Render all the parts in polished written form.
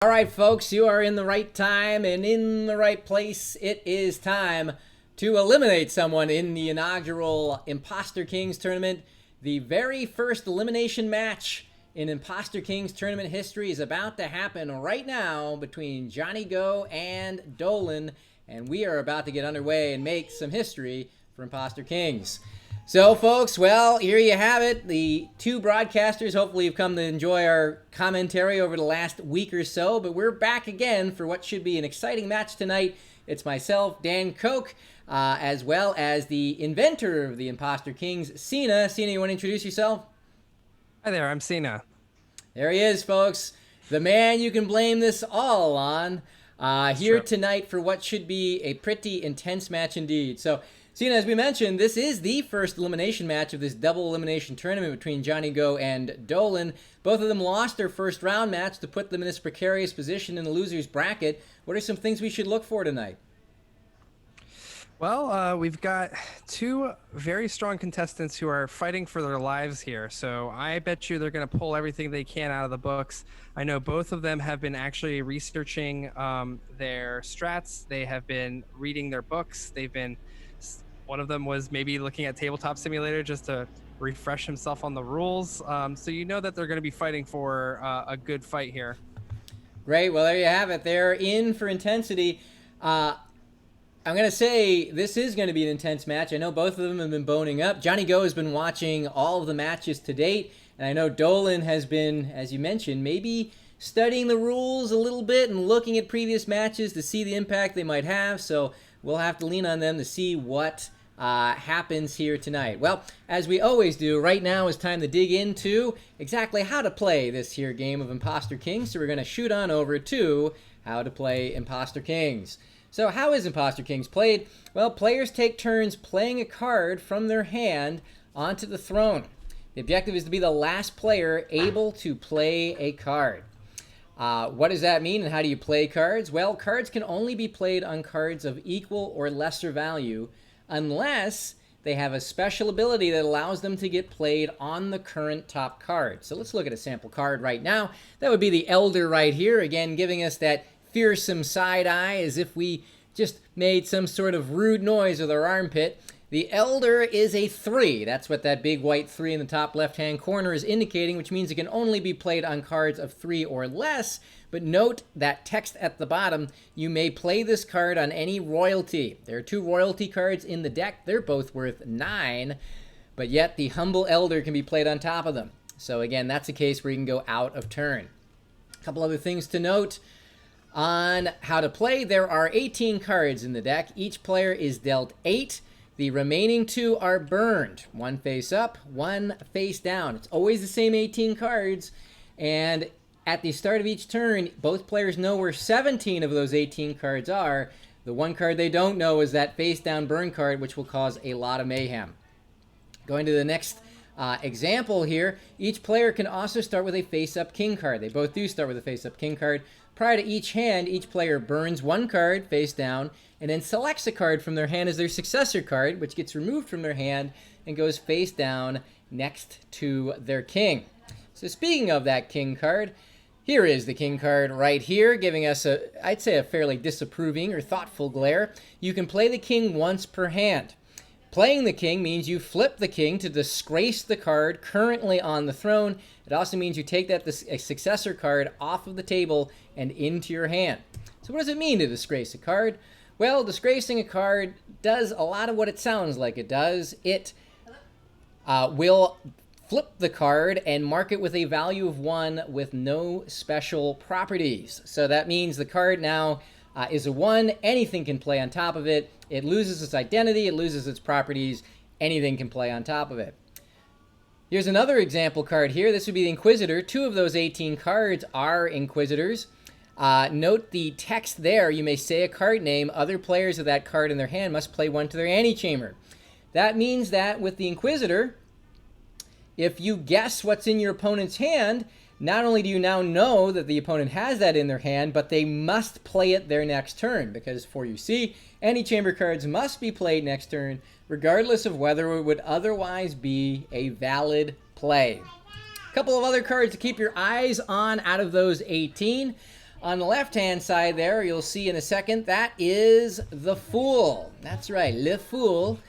All right, folks, you are in the right time and in the right place. It is time to eliminate someone in the inaugural Imposter Kings tournament. The very first elimination match in Imposter Kings tournament history is about to happen right now between JohnnyGo and Dolan, and we are about to get underway and make some history for Imposter Kings. So, folks, well, here you have it. The two broadcasters, hopefully you've come to enjoy our commentary over the last week or so, but we're back again for what should be an exciting match tonight. It's myself, Dan Koch, as well as the inventor of the Imposter Kings, Sina. Sina, you want to introduce yourself? Hi there, I'm Sina. There he is, folks. The man you can blame this all on. Here tonight for what should be a pretty intense match indeed. So, Sina, as we mentioned, this is the first elimination match of this double elimination tournament between JohnnyGo and Dolan. Both of them lost their first round match to put them in this precarious position in the loser's bracket. What are some things we should look for tonight? Well, we've got two very strong contestants who are fighting for their lives here. So I bet you they're going to pull everything they can out of the books. I know both of them have been actually researching their strats. They have been reading their books. One of them was maybe looking at Tabletop Simulator just to refresh himself on the rules. So you know that they're going to be fighting for a good fight here. Great. Well, there you have it. They're in for intensity. I'm going to say this is going to be an intense match. I know both of them have been boning up. JohnnyGo has been watching all of the matches to date, and I know Dolan has been, as you mentioned, maybe studying the rules a little bit and looking at previous matches to see the impact they might have. So we'll have to lean on them to see what happens here tonight. Well, as we always do, right now is time to dig into exactly how to play this here game of Imposter Kings. So we're going to shoot on over to how to play Imposter Kings. So how is Imposter Kings played? Well, players take turns playing a card from their hand onto the throne. The objective is to be the last player able to play a card. What does that mean and how do you play cards? Well, cards can only be played on cards of equal or lesser value unless they have a special ability that allows them to get played on the current top card. So let's look at a sample card right now. That would be the Elder right here, again giving us that fearsome side eye as if we just made some sort of rude noise with our armpit. The Elder is a 3. That's what that big white 3 in the top left-hand corner is indicating, which means it can only be played on cards of 3 or less. But note that text at the bottom. You may play this card on any royalty. There are 2 royalty cards in the deck. They're both worth 9, but yet the Humble Elder can be played on top of them. So again, that's a case where you can go out of turn. A couple other things to note on how to play. There are 18 cards in the deck. Each player is dealt 8. The remaining 2 are burned. 1 face up, 1 face down. It's always the same 18 cards. And at the start of each turn, both players know where 17 of those 18 cards are. The one card they don't know is that face down burn card, which will cause a lot of mayhem. Going to the next example here, each player can also start with a face-up king card. They both do start with a face-up king card. Prior to each hand, each player burns 1 card face down and then selects a card from their hand as their successor card, which gets removed from their hand and goes face down next to their king. So speaking of that king card, here is the king card right here, giving us I'd say a fairly disapproving or thoughtful glare. You can play the king once per hand. Playing the king means you flip the king to disgrace the card currently on the throne. It also means you take that successor card off of the table and into your hand. So what does it mean to disgrace a card? Well, disgracing a card does a lot of what it sounds like it does. It will flip the card and mark it with a value of 1 with no special properties. So that means the card now is a 1. Anything can play on top of it. It loses its identity. It loses its properties. Anything can play on top of it. Here's another example card here. This would be the Inquisitor. 2 of those 18 cards are Inquisitors. Note the text there. You may say a card name. Other players of that card in their hand must play 1 to their antechamber. That means that with the Inquisitor, if you guess what's in your opponent's hand, not only do you now know that the opponent has that in their hand, but they must play it their next turn, because for you see, antechamber cards must be played next turn, regardless of whether it would otherwise be a valid play. A couple of other cards to keep your eyes on out of those 18. On the left-hand side there, you'll see in a second, that is the Fool. That's right, Le Fool.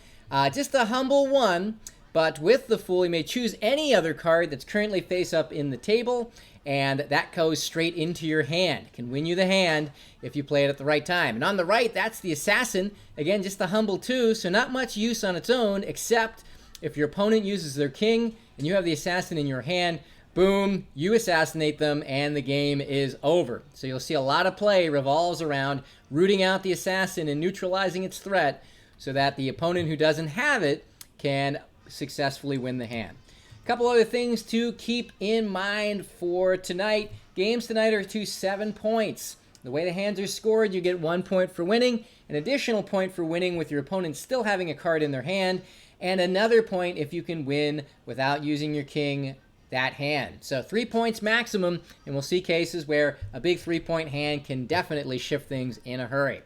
Just a humble one, but with the Fool, you may choose any other card that's currently face up in the table, and that goes straight into your hand. It can win you the hand if you play it at the right time. And on the right, that's the Assassin. Again, just a humble 2, so not much use on its own, except if your opponent uses their king and you have the Assassin in your hand, boom, you assassinate them, and the game is over. So you'll see a lot of play revolves around rooting out the Assassin and neutralizing its threat so that the opponent who doesn't have it can successfully win the hand. A couple other things to keep in mind for tonight. Games tonight are to 7 points. The way the hands are scored, you get 1 point for winning, an additional point for winning with your opponent still having a card in their hand, and another point if you can win without using your king that hand. So 3 points maximum, and we'll see cases where a big 3-point hand can definitely shift things in a hurry.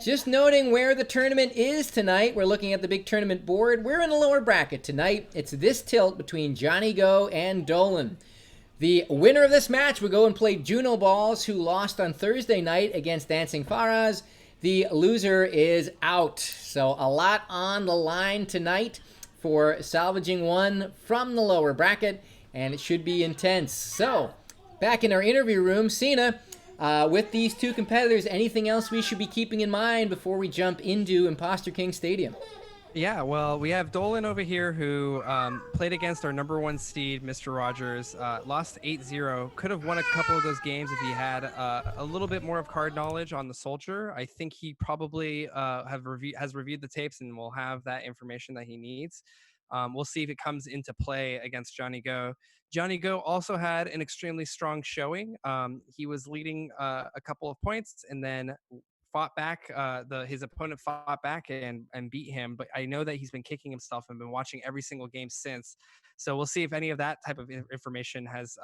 Just noting where the tournament is tonight, we're looking at the big tournament board. We're in a lower bracket tonight. It's this tilt between JohnnyGo and Dolan. The winner of this match will go and play Juno Balls, who lost on Thursday night against Dancing Faraz. The loser is out. So a lot on the line tonight for salvaging one from the lower bracket, and it should be intense. So, back in our interview room, Sina, with these two competitors, anything else we should be keeping in mind before we jump into Imposter King Stadium? Yeah, well, we have Dolan over here who played against our number 1 seed, Mr. Rogers, lost 8-0. Could have won a couple of those games if he had a little bit more of card knowledge on the Soldier. I think he probably has reviewed the tapes and will have that information that he needs. We'll see if it comes into play against JohnnyGo. JohnnyGo also had an extremely strong showing. He was leading a couple of points and then fought back. His opponent fought back and beat him, but I know that he's been kicking himself and been watching every single game since. So we'll see if any of that type of information has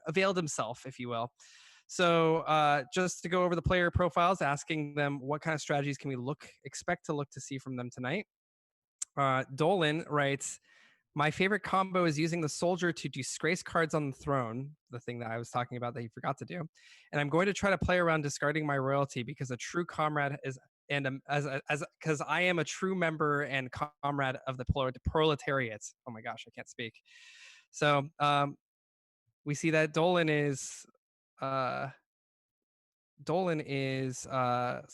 availed himself, if you will. So just to go over the player profiles, asking them what kind of strategies can we expect to see from them tonight. Dolan writes, my favorite combo is using the Soldier to disgrace cards on the throne, the thing that I was talking about that he forgot to do. And I'm going to try to play around discarding my royalty because a true comrade is, and because I am a true member and comrade of the proletariat. Oh my gosh, I can't speak. So we see that Dolan is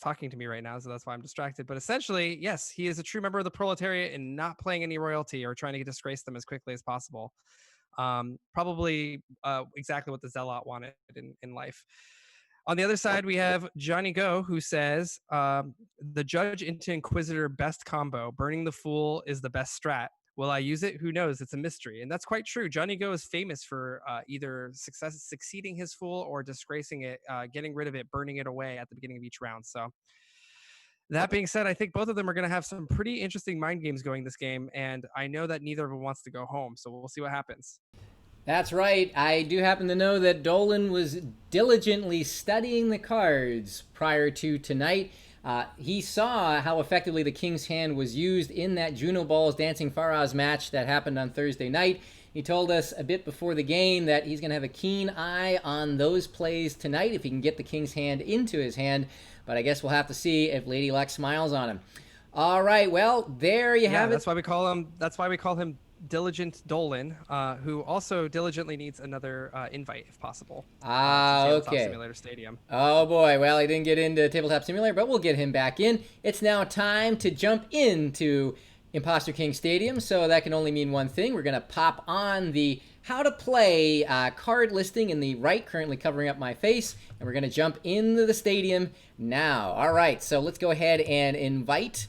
talking to me right now, so that's why I'm distracted. But essentially, yes, he is a true member of the proletariat and not playing any royalty or trying to disgrace them as quickly as possible. Probably exactly what the Zealot wanted in life. On the other side, we have JohnnyGo, who says, the Judge into Inquisitor best combo. Burning the Fool is the best strat. Will I use it? Who knows? It's a mystery. And that's quite true. JohnnyGo is famous for either succeeding his Fool or disgracing it, getting rid of it, burning it away at the beginning of each round. So that being said, I think both of them are going to have some pretty interesting mind games going this game. And I know that neither of them wants to go home. So we'll see what happens. That's right. I do happen to know that Dolan was diligently studying the cards prior to tonight. He saw how effectively the King's Hand was used in that Juno Balls Dancing Faraz match that happened on Thursday night. He told us a bit before the game that he's going to have a keen eye on those plays tonight if he can get the King's Hand into his hand. But I guess we'll have to see if Lady Luck smiles on him. All right, well, there you have it. That's why we call him Diligent Dolan, who also diligently needs another invite if possible. Okay. Tabletop Simulator Stadium. Oh boy, well, he didn't get into Tabletop Simulator, but we'll get him back in. It's now time to jump into Imposter King Stadium, so that can only mean one thing. We're going to pop on the how to play card listing in the right, currently covering up my face, and we're going to jump into the stadium now. All right, so let's go ahead and invite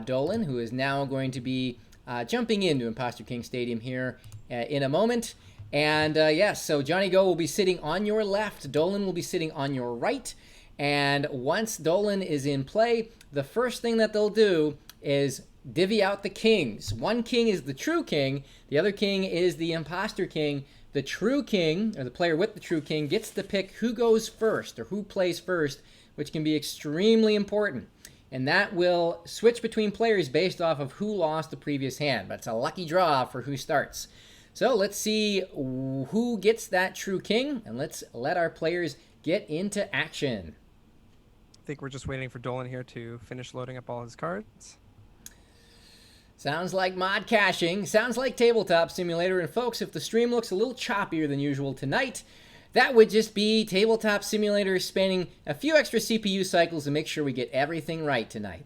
Dolan, who is now going to be jumping into Imposter King Stadium here in a moment. And yes, so JohnnyGo will be sitting on your left. Dolan will be sitting on your right. And once Dolan is in play, the first thing that they'll do is divvy out the kings. One king is the true king. The other king is the imposter king. The true king, or the player with the true king, gets to pick who goes first or who plays first, which can be extremely important. And that will switch between players based off of who lost the previous hand. But it's a lucky draw for who starts. So let's see who gets that true king, and let's let our players get into action. I think we're just waiting for Dolan here to finish loading up all his cards. Sounds like mod caching. Sounds like Tabletop Simulator. And folks, if the stream looks a little choppier than usual tonight, that would just be Tabletop Simulator spanning a few extra CPU cycles to make sure we get everything right tonight.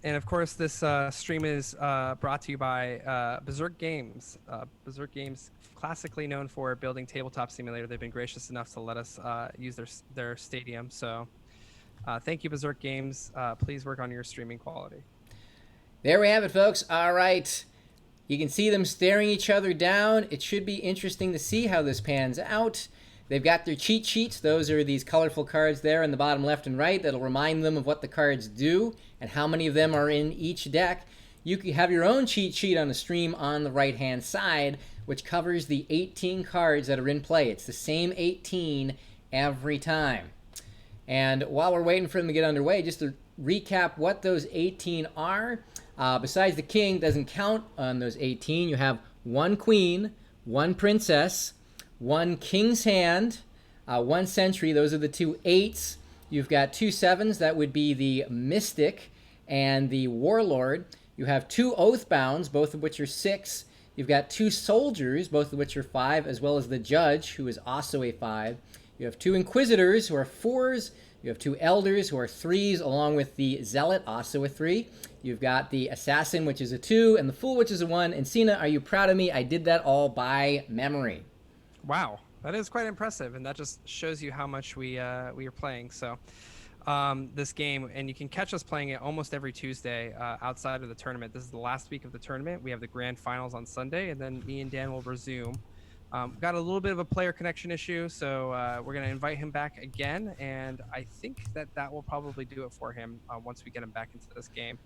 And of course, this stream is brought to you by Berserk Games. Berserk Games, classically known for building Tabletop Simulator. They've been gracious enough to let us use their stadium. So thank you, Berserk Games. Please work on your streaming quality. There we have it, folks. All right. You can see them staring each other down. It should be interesting to see how this pans out. They've got their cheat sheets. Those are these colorful cards there in the bottom left and right that'll remind them of what the cards do and how many of them are in each deck. You can have your own cheat sheet on the stream on the right-hand side, which covers the 18 cards that are in play. It's the same 18 every time. And while we're waiting for them to get underway, just to recap what those 18 are, besides the king, doesn't count on those 18. You have one queen, one princess, one king's hand, one sentry. Those are the two 8s. You've got two 7s. That would be the mystic and the warlord. You have two oathbounds, both of which are 6. You've got two soldiers, both of which are 5, as well as the judge, who is also a 5. You have two inquisitors, who are 4s. You have two elders, who are 3s, along with the zealot, also a 3. You've got the assassin, which is a 2, and the fool, which is a 1. And Sina, are you proud of me? I did that all by memory. Wow, that is quite impressive, and that just shows you how much we are playing. So this game, and you can catch us playing it almost every Tuesday outside of the tournament. This is the last week of the tournament. We have the grand finals on Sunday, and then me and Dan will resume. Got a little bit of a player connection issue, so we're going to invite him back again, and I think that will probably do it for him once we get him back into this game.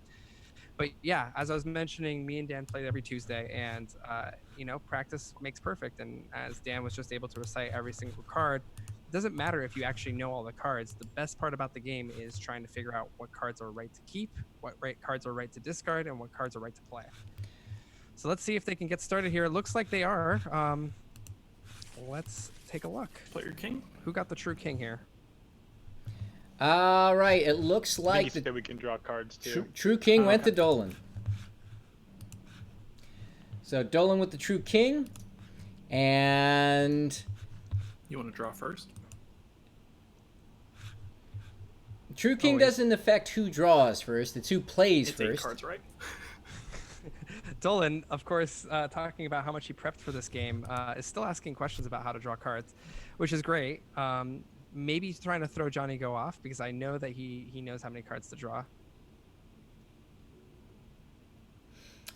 But yeah, as I was mentioning, me and Dan played every Tuesday, and practice makes perfect. And as Dan was just able to recite every single card, it doesn't matter if you actually know all the cards. The best part about the game is trying to figure out what cards are right to keep, what cards are right to discard, and what cards are right to play. So let's see if they can get started here. It looks like they are. Let's take a look. Player king. Who got the true king here? All right, it looks like that we can draw cards too. True king went to Dolan. So Dolan with the true king, and You want to draw first? true king doesn't affect who draws first. It's who plays It's first. 8 cards, right? Dolan, of course, talking about how much he prepped for this game, is still asking questions about how to draw cards, which is great. Maybe he's trying to throw JohnnyGo off because I know that he knows how many cards to draw.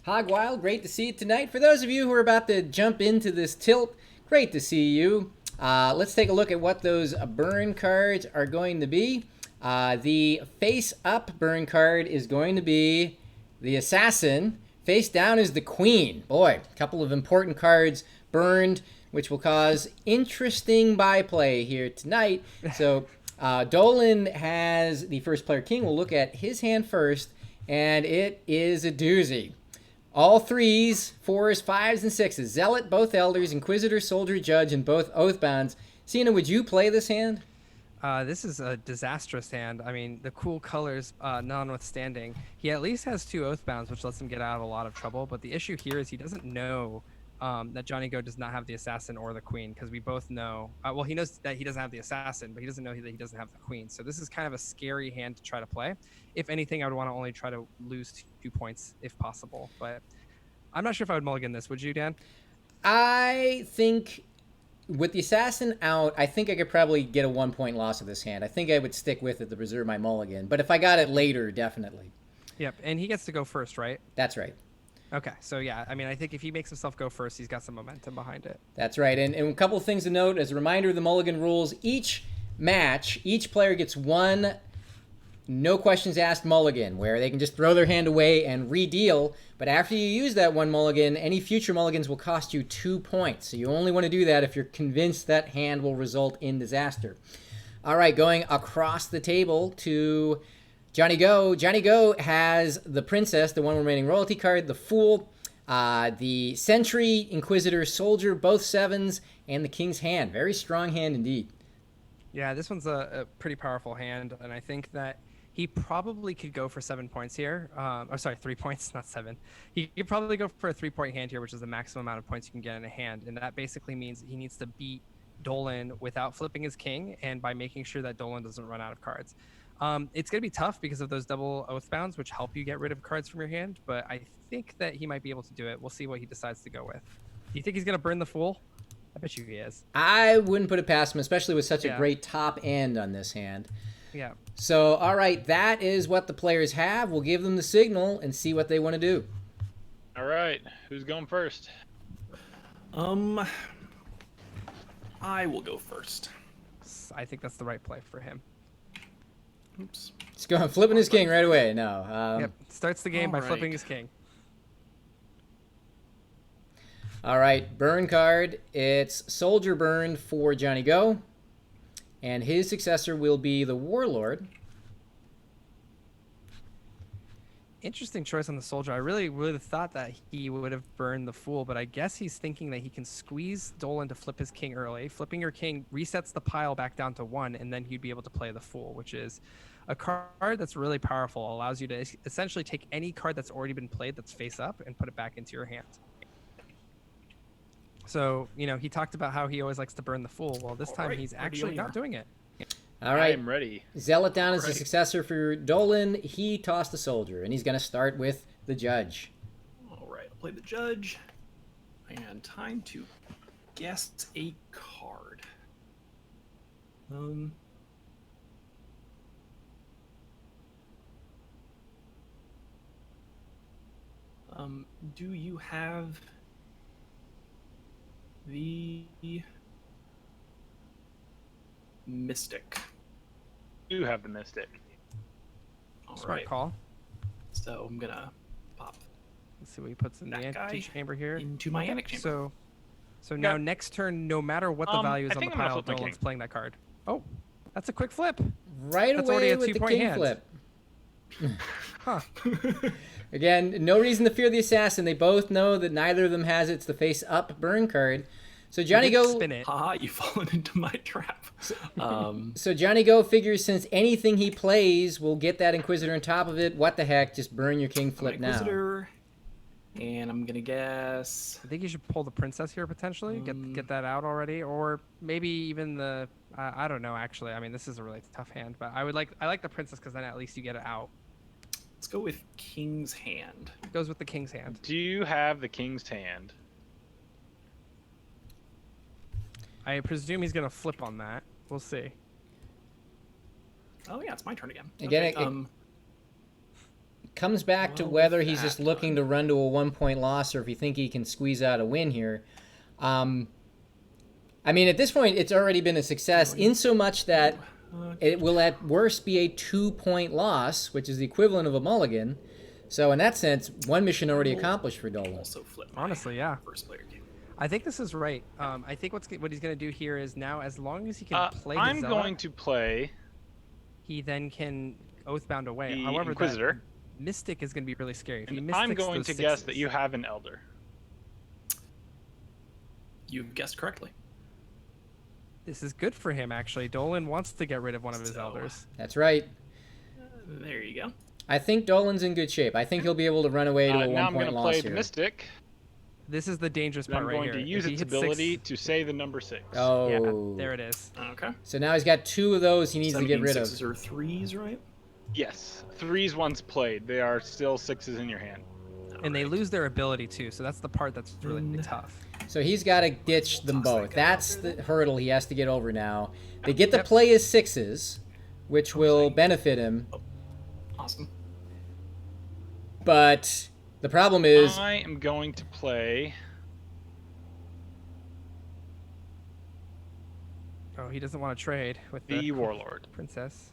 Hogwild, great to see you tonight. For those of you who are about to jump into this tilt, great to see you. Let's take a look at what those burn cards are going to be. The face-up burn card is going to be the assassin. Face down is the queen. Boy, a couple of important cards burned, which will cause interesting byplay here tonight. So Dolan has the first player king. We'll look at his hand first, and it is a doozy. All 3s, 4s, 5s, and 6s. Zealot, both elders, inquisitor, soldier, judge, and both oathbounds. Sina, would you play this hand? This is a disastrous hand. I mean, the cool colors notwithstanding, he at least has 2 oathbounds, which lets him get out of a lot of trouble. But the issue here is he doesn't know that JohnnyGo does not have the assassin or the queen, because we both know. Well, he knows that he doesn't have the assassin, but he doesn't know that he doesn't have the queen. So this is kind of a scary hand to try to play. If anything, I would want to only try to lose 2 points if possible. But I'm not sure if I would mulligan this. Would you, Dan? I think with the assassin out, I think I could probably get a 1-point loss of this hand. I think I would stick with it to preserve my mulligan. But if I got it later, definitely. Yep, and he gets to go first, right? That's right. Okay, so yeah, I mean, I think if he makes himself go first, he's got some momentum behind it. That's right. And a couple of things to note as a reminder of the mulligan rules. Each match, each player gets 1 no questions asked mulligan, where they can just throw their hand away and redeal. But after you use that 1 mulligan, any future mulligans will cost you 2 points. So you only want to do that if you're convinced that hand will result in disaster. All right, going across the table to JohnnyGo. JohnnyGo has the princess, the one remaining royalty card, the fool. The Sentry, Inquisitor, Soldier, both 7s, and the King's Hand. Very strong hand indeed. Yeah, this one's a pretty powerful hand, and I think that he probably could go for 7 points here. Oh, sorry, 3 points, not 7. He could probably go for a 3-point hand here, which is the maximum amount of points you can get in a hand, and that basically means he needs to beat Dolan without flipping his king, and by making sure that Dolan doesn't run out of cards. It's going to be tough because of those double Oathbounds, which help you get rid of cards from your hand, but I think that he might be able to do it. We'll see what he decides to go with. Do you think he's going to burn the Fool? I bet you he is. I wouldn't put it past him, especially with such a Yeah. great top end on this hand. Yeah. So, all right, that is what the players have. We'll give them the signal and see what they want to do. All right, who's going first? I will go first. I think that's the right play for him. Oops. He's going flipping his king right away. No. Yep. Starts the game by all flipping right. his king. All right, burn card. It's Soldier burn for JohnnyGo. And his successor will be the Warlord. Interesting choice on the Soldier. I really would have thought that he would have burned the Fool, but I guess he's thinking that he can squeeze Dolan to flip his king early. Flipping your king resets the pile back down to 1, and then he'd be able to play the Fool, which is a card that's really powerful. Allows you to essentially take any card that's already been played that's face up and put it back into your hand. So, he talked about how he always likes to burn the Fool. Well, this time Alright, he's ready actually when not you doing it. All right, I'm ready. Zealot down as the Alright. successor for Dolan. He tossed the Soldier, and he's going to start with the Judge. All right, I'll play the judge. And time to guess a card. Do you have the Mystic? You have the Mystic. All Smart right. call. So I'm gonna pop Let's see what he puts in the That empty guy chamber here. into my Anik chamber. So now next turn, no matter what the value is I on the think I'm gonna pile, flip my Dolan's king. playing that card. Oh, that's a quick flip. Right That's already away a with the 2-point king hand. flip. Huh. Again, no reason to fear the assassin. They both know that neither of them has it. It's the face-up burn card. So JohnnyGo, Spin it. Haha, you've fallen into my trap. so JohnnyGo figures since anything he plays will get that Inquisitor on top of it. What the heck? Just burn your king flip now. Inquisitor, and I'm gonna guess. I think you should pull the princess here potentially. Get that out already, or maybe even the. I don't know actually. I mean, this is a really tough hand, but I like the princess because then at least you get it out. Let's go with King's Hand. It goes with the king's hand. Do you have the King's Hand? I presume he's gonna flip on that. We'll see. Oh yeah, it's my turn again. Again, Okay, it comes back to well, whether with he's that just looking to run to a 1-point loss or if you think he can squeeze out a win here. I mean, at this point, it's already been a success in so much that it will at worst be a 2-point loss, which is the equivalent of a mulligan. So in that sense, one mission already accomplished for Dolan. also flip my Honestly, yeah. first player game. I think this is right. I think what he's gonna do here is now, as long as he can play the I'm Zealot, going to play he then can Oathbound away. the However, Inquisitor. that Mystic is gonna be really scary. If he And I'm mystics going those to guess that sixes- you have an Elder. You've guessed correctly. This is good for him, actually. Dolan wants to get rid of one of his So- elders. That's right. There you go. I think Dolan's in good shape. I think he'll be able to run away to a Now I'm going 1-point to loss play here. the Mystic. This is the dangerous And part I'm right going here. to use If he its hits ability six, to say the number 6. Oh. yeah, there it is. Okay. So now he's got 2 of those he needs Does to that get mean rid of. sixes or threes, right? Yes. 3s once played. They are still 6s in your hand. And they Alright. lose their ability too, so that's the part that's really Mm. tough. So he's got to ditch them Toss that both. guy That's out the there, hurdle he has to get over now. They get to Yep. play his 6s, which will benefit him. Awesome. But the problem is, I am going to play. Oh, he doesn't want to trade with The the Warlord. princess.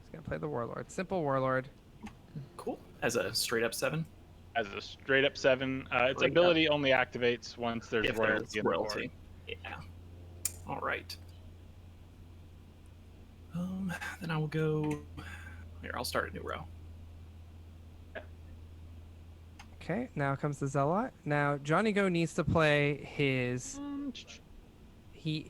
He's gonna play the warlord. Simple warlord. Cool. As a straight up 7. As a straight up 7. Its Straight up. ability only activates once there's If royalty there's in the royalty. board. Yeah. All right. Then I will go. Here, I'll start a new row. Okay, Okay, now comes the Zealot. Now, JohnnyGo needs to play his...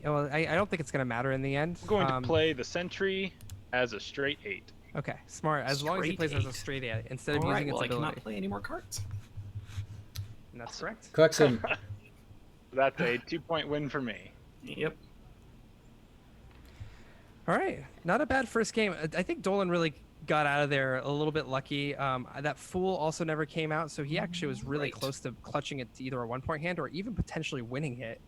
Well, I don't think it's going to matter in the end. I'm going to play the Sentry as a straight 8. Okay, smart. As long as he plays as a straight 8 instead of using its ability. I cannot play any more cards. And that's correct. Cooks him. That's a 2-point win for me. Yep. All right, not a bad first game. I think Dolan really got out of there a little bit lucky. That Fool also never came out, so he actually was really close to clutching it to either a 1-point hand or even potentially winning it.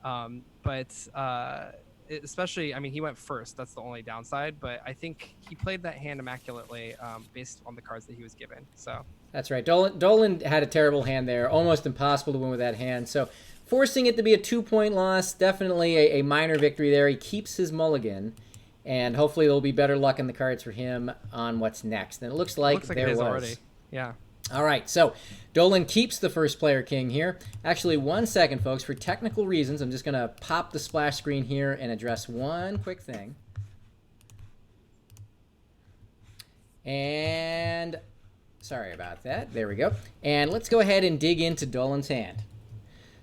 Especially, I mean, he went first. That's the only downside, but I think he played that hand immaculately based on the cards that he was given. So That's right. Dolan had a terrible hand there. Almost impossible to win with that hand. So forcing it to be a 2-point loss, definitely a minor victory there. He keeps his mulligan. And hopefully there'll be better luck in the cards for him on what's next. And it looks like there it is was. already. Yeah. All right, so Dolan keeps the first player king here. Actually, 1 second, folks. For technical reasons, I'm just going to pop the splash screen here and address one quick thing. And sorry about that. There we go. And let's go ahead and dig into Dolan's hand.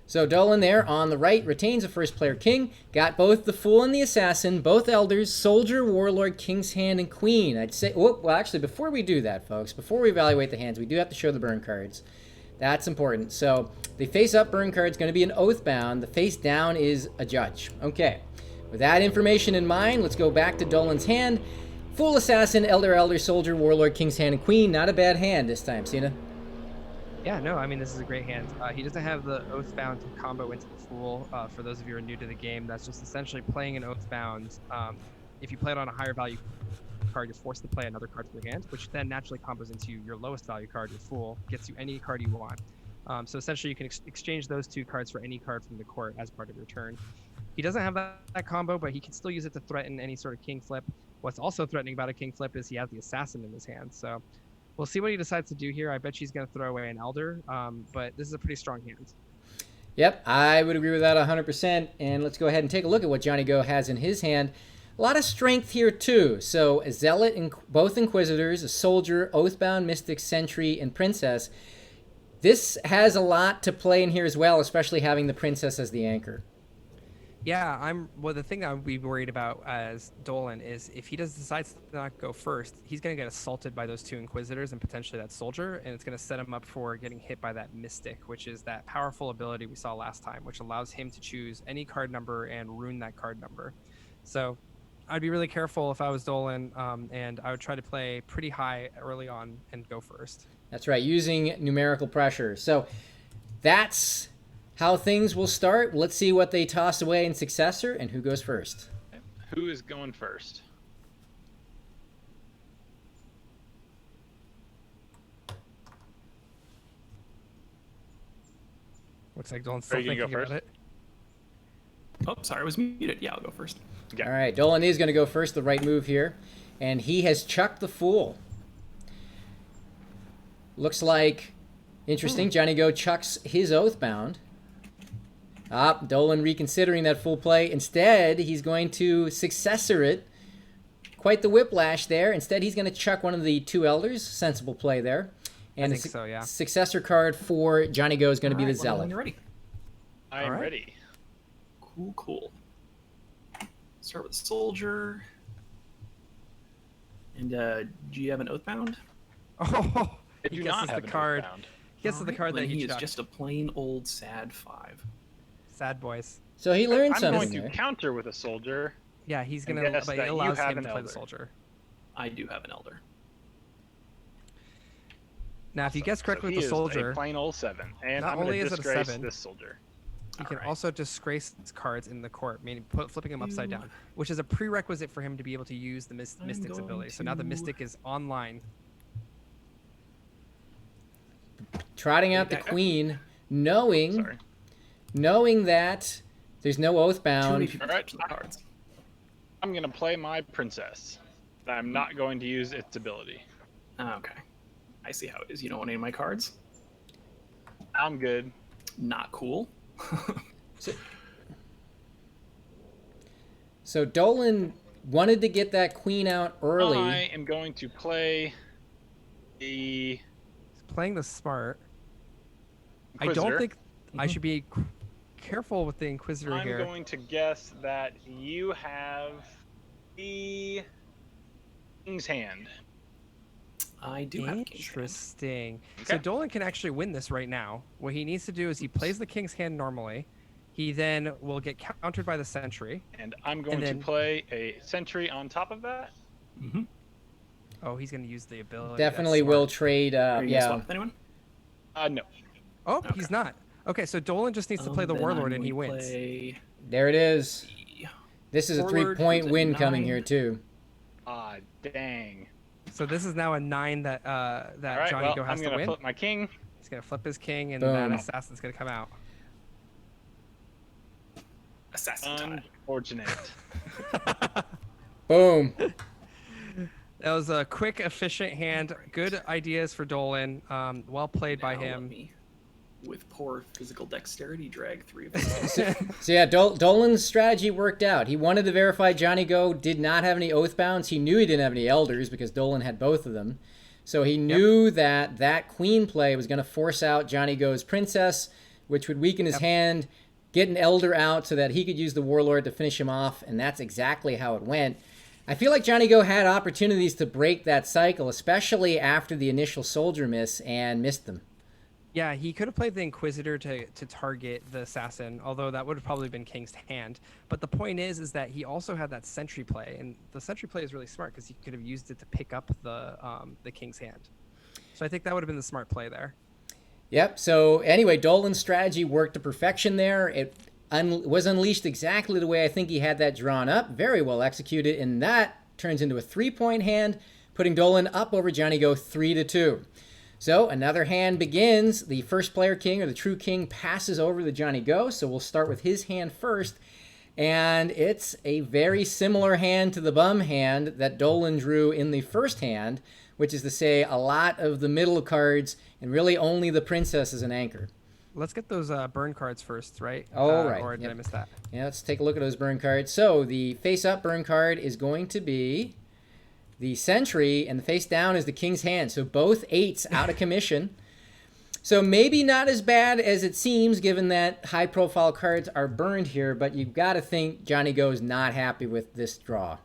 So Dolan there on the right retains a first player king. Got both the Fool and the Assassin, both Elders, Soldier, Warlord, King's Hand, and Queen. I'd say, well, actually, before we do that, folks, before we evaluate the hands, we do have to show the burn cards. That's important. So the face-up burn card is going to be an Oathbound. The face down is a Judge. Okay. With that information in mind, let's go back to Dolan's hand. Fool, Assassin, Elder, Soldier, Warlord, King's Hand, and Queen. Not a bad hand this time, Sina. Yeah, no, I mean, this is a great hand. He doesn't have the Oathbound to combo into the Fool. For those of you who are new to the game, that's just essentially playing an Oathbound. If you play it on a higher value card, you're forced to play another card from your hand, which then naturally combos into your lowest value card, your Fool, gets you any card you want. So essentially, you can exchange those 2 cards for any card from the court as part of your turn. He doesn't have that combo, but he can still use it to threaten any sort of king flip. What's also threatening about a king flip is he has the Assassin in his hand, so... We'll see what he decides to do here. I bet he's going to throw away an Elder, but this is a pretty strong hand. Yep, I would agree with that 100%. And let's go ahead and take a look at what JohnnyGo has in his hand. A lot of strength here, too. So a Zealot, both Inquisitors, a Soldier, Oathbound, Mystic, Sentry, and Princess. This has a lot to play in here as well, especially having the Princess as the anchor. Yeah, well, the thing that I would be worried about as Dolan is if he decides to not go first, he's going to get assaulted by those 2 Inquisitors and potentially that Soldier, and it's going to set him up for getting hit by that Mystic, which is that powerful ability we saw last time, which allows him to choose any card number and ruin that card number. So I'd be really careful if I was Dolan, and I would try to play pretty high early on and go first. That's right, using numerical pressure. So that's how things will start. Let's see what they toss away in Successor and who goes first. Who is going first? Looks like Dolan's still Are you thinking gonna go about it. Oh, sorry, I was muted. Yeah, I'll go first. Okay. All right, Dolan is going to go first, the right move here. And he has chucked the Fool. Looks like, interesting, JohnnyGo chucks his Oathbound. Dolan reconsidering that full play. Instead, he's going to Successor it. Quite the whiplash there. Instead, he's going to chuck one of the 2 Elders. Sensible play there. And I think so, yeah. Successor card for JohnnyGo is going to be the Zealot. When you're ready. I am ready. Cool. Start with Soldier. And do you have an Oathbound? Oh, I do not have the card. Oathbound. He guesses the card that he is chucked. just a plain old sad 5. Sad boys. So he learned I'm something going to there. counter with a Soldier. Yeah, he's And going to, guess but that it you allows have him an to play the Elder. Soldier. I do have an Elder. Now, if you guess correctly so with the he Soldier, is a plain old 7. And Not I'm going only to is it a disgrace 7, this Soldier. he can Alright. also disgrace cards in the court, meaning flipping them upside down, which is a prerequisite for him to be able to use the Mystic's ability. So now the Mystic is online. Trotting out the Queen, knowing that there's no Too many Oathbound. people Alright. touching the cards. I'm going to play my Princess. I'm not going to use its ability. Okay. I see how it is. You don't want any of my cards? I'm good. Not cool. So Dolan wanted to get that Queen out early. I am going to play the... He's playing the smart. I don't Inquisitor. think I should be careful with the Inquisitor I'm here. going to guess that you have the King's Hand. I do have King's Hand. Interesting. So Okay. Dolan can actually win this right now. What he needs to do is he plays the King's Hand normally. He then will get countered by the Sentry. And I'm going then- to play a Sentry on top of that. Mm-hmm. Oh, he's going to use the ability. Definitely That's will smart. trade. Are you gonna Yeah. swap with anyone? No. Oh, Okay. he's not. Okay, so Dolan just needs to play the Then Warlord I'm and he going to wins. play There it is. the This is a Warlord, 3-point who's at win coming 9. here too. Ah, dang. So this is now a 9 that All right, Johnny well, Go has I'm to going to win. flip my king. He's going to flip his king, and Boom. that assassin's going to come out. Assassin time. Unfortunate. Boom. That was a quick, efficient hand. Good ideas for Dolan. Well played by Now let him. me, with poor physical dexterity, drag 3 of those. So yeah, Dolan's strategy worked out. He wanted to verify Johnny Go did not have any Oathbounds. He knew he didn't have any Elders because Dolan had both of them. So he knew that that queen play was going to force out Johnny Go's princess, which would weaken his hand, get an Elder out so that he could use the Warlord to finish him off, and that's exactly how it went. I feel like Johnny Go had opportunities to break that cycle, especially after the initial soldier miss, and missed them. Yeah, he could have played the Inquisitor to target the assassin, although that would have probably been King's Hand. But the point is that he also had that Sentry play, and the Sentry play is really smart because he could have used it to pick up the King's Hand. So I think that would have been the smart play there. Yep. So anyway, Dolan's strategy worked to perfection there. It was unleashed exactly the way I think he had that drawn up. Very well executed, and that turns into a 3-point hand, putting Dolan up over Johnny Go 3-2. So another hand begins. The first player king, or the true king, passes over the Johnny Go. So we'll start with his hand first. And it's a very similar hand to the bum hand that Dolan drew in the first hand, which is to say a lot of the middle cards and really only the princess as an anchor. Let's get those burn cards first, right? Oh, right. Or did I miss that? Yeah, let's take a look at those burn cards. So the face-up burn card is going to be the Sentry, and the face down is the King's Hand. So both 8s out of commission. So maybe not as bad as it seems, given that high-profile cards are burned here, but you've got to think Johnny Go is not happy with this draw.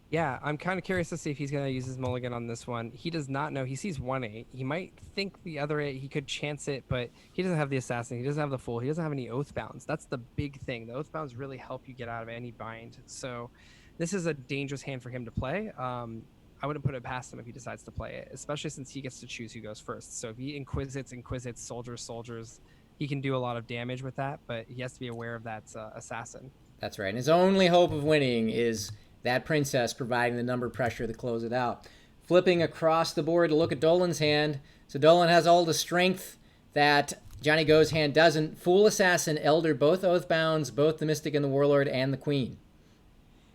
Yeah, I'm kind of curious to see if he's going to use his mulligan on this one. He does not know. He sees 1-8. He might think the other 8, he could chance it, but he doesn't have the Assassin. He doesn't have the Fool. He doesn't have any Oathbounds. That's the big thing. The Oathbounds really help you get out of any bind. So this is a dangerous hand for him to play. I wouldn't put it past him if he decides to play it, especially since he gets to choose who goes first. So if he inquisits, soldiers, he can do a lot of damage with that, but he has to be aware of that Assassin. That's right. And his only hope of winning is that princess providing the number pressure to close it out. Flipping across the board to look at Dolan's hand. So Dolan has all the strength that Johnny Go's hand doesn't. Fool, Assassin, Elder, both Oathbounds, both the Mystic and the Warlord, and the Queen.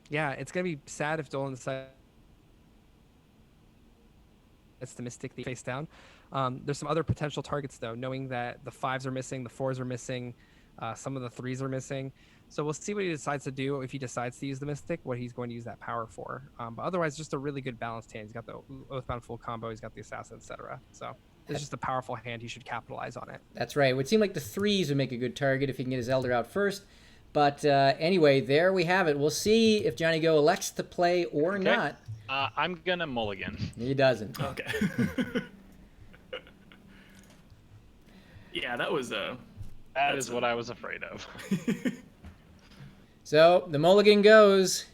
Yeah, it's going to be sad if Dolan decides it's the Mystic, the face down. There's some other potential targets, though, knowing that the 5s are missing, the 4s are missing, some of the 3s are missing. So we'll see what he decides to do. If he decides to use the Mystic, what he's going to use that power for. But otherwise, just a really good balanced hand. He's got the Oathbound full combo, he's got the Assassin, etc. So it's just a powerful hand. He should capitalize on it. That's right. It would seem like the 3s would make a good target if he can get his Elder out first. But anyway, there we have it. We'll see if Johnny Go elects to play or not. I'm going to mulligan. He doesn't. Okay. Yeah, that was That is what I was afraid of. So the mulligan goes,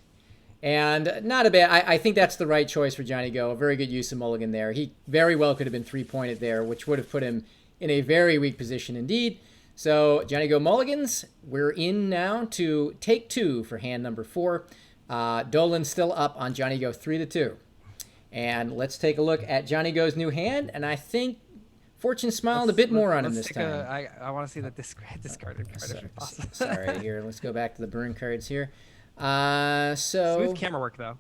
and not a bad. I think that's the right choice for Johnny Go. A very good use of mulligan there. He very well could have been 3-pointed there, which would have put him in a very weak position indeed. So Johnny Go mulligans. We're in now to take 2 for hand number 4. Dolan's still up on Johnny Go 3-2. And let's take a look at Johnny Go's new hand, and I think Fortune smiled a bit more on him this time. I want to see the discarded card if possible. Sorry, here. Let's go back to the burn cards here. So Smooth camera work, though.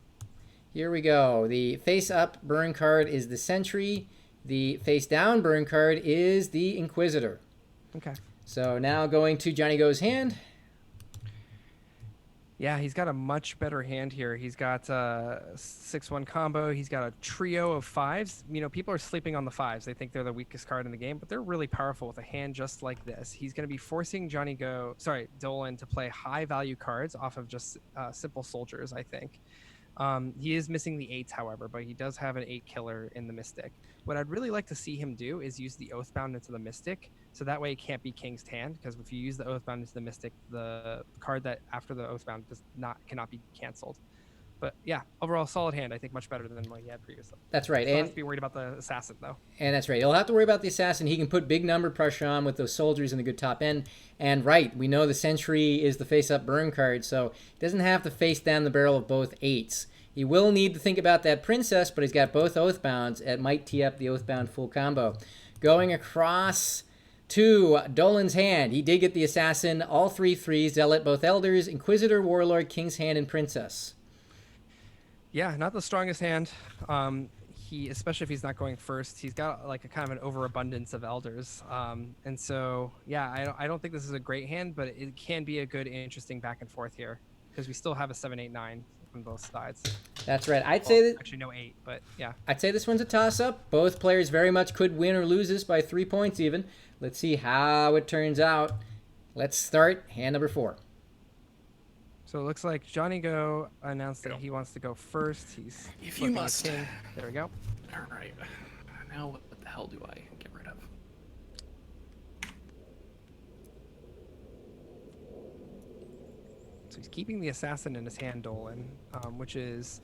here we go. The face-up burn card is the Sentry. The face-down burn card is the Inquisitor. Okay. So now going to Johnny Go's hand. Yeah, he's got a much better hand here. He's got a 6-1 combo. He's got a trio of fives. You know, people are sleeping on the fives. They think they're the weakest card in the game, but they're really powerful with a hand just like this. He's going to be forcing Dolan to play high value cards off of just simple soldiers, I think. He is missing the 8s, however, but he does have an 8 killer in the Mystic. What I'd really like to see him do is use the Oathbound into the Mystic, so that way it can't be King's Hand, because if you use the Oathbound into the Mystic, the card that after the Oathbound cannot be canceled. But yeah, overall solid hand. I think much better than what he had previously. That's right. Still And has to be worried about the assassin though. And that's right. He'll have to worry about the assassin. He can put big number pressure on with those soldiers in the good top end. And right, we know the sentry is the face-up burn card, so he doesn't have to face down the barrel of both 8s. He will need to think about that princess, but he's got both Oathbounds. It might tee up the Oathbound full combo. Going across to Dolan's hand. He did get the assassin, all 3 3s, Zealot, both Elders, Inquisitor, Warlord, King's Hand, and Princess. Yeah, not the strongest hand. He, especially if he's not going first, he's got like a kind of an overabundance of elders. And so, yeah, I don't think this is a great hand, but it can be a good, interesting back and forth here because we still have a 7, 8, 9 on both sides. That's right. I'd say that actually no 8, but yeah. I'd say this one's a toss-up. Both players very much could win or lose this by 3 points even. Let's see how it turns out. Let's start hand number 4. So it looks like JohnnyGo announced that he wants to go first. He's If you must. King. There we go. All right. Now what the hell do I get rid of? So he's keeping the assassin in his hand, Dolan, which is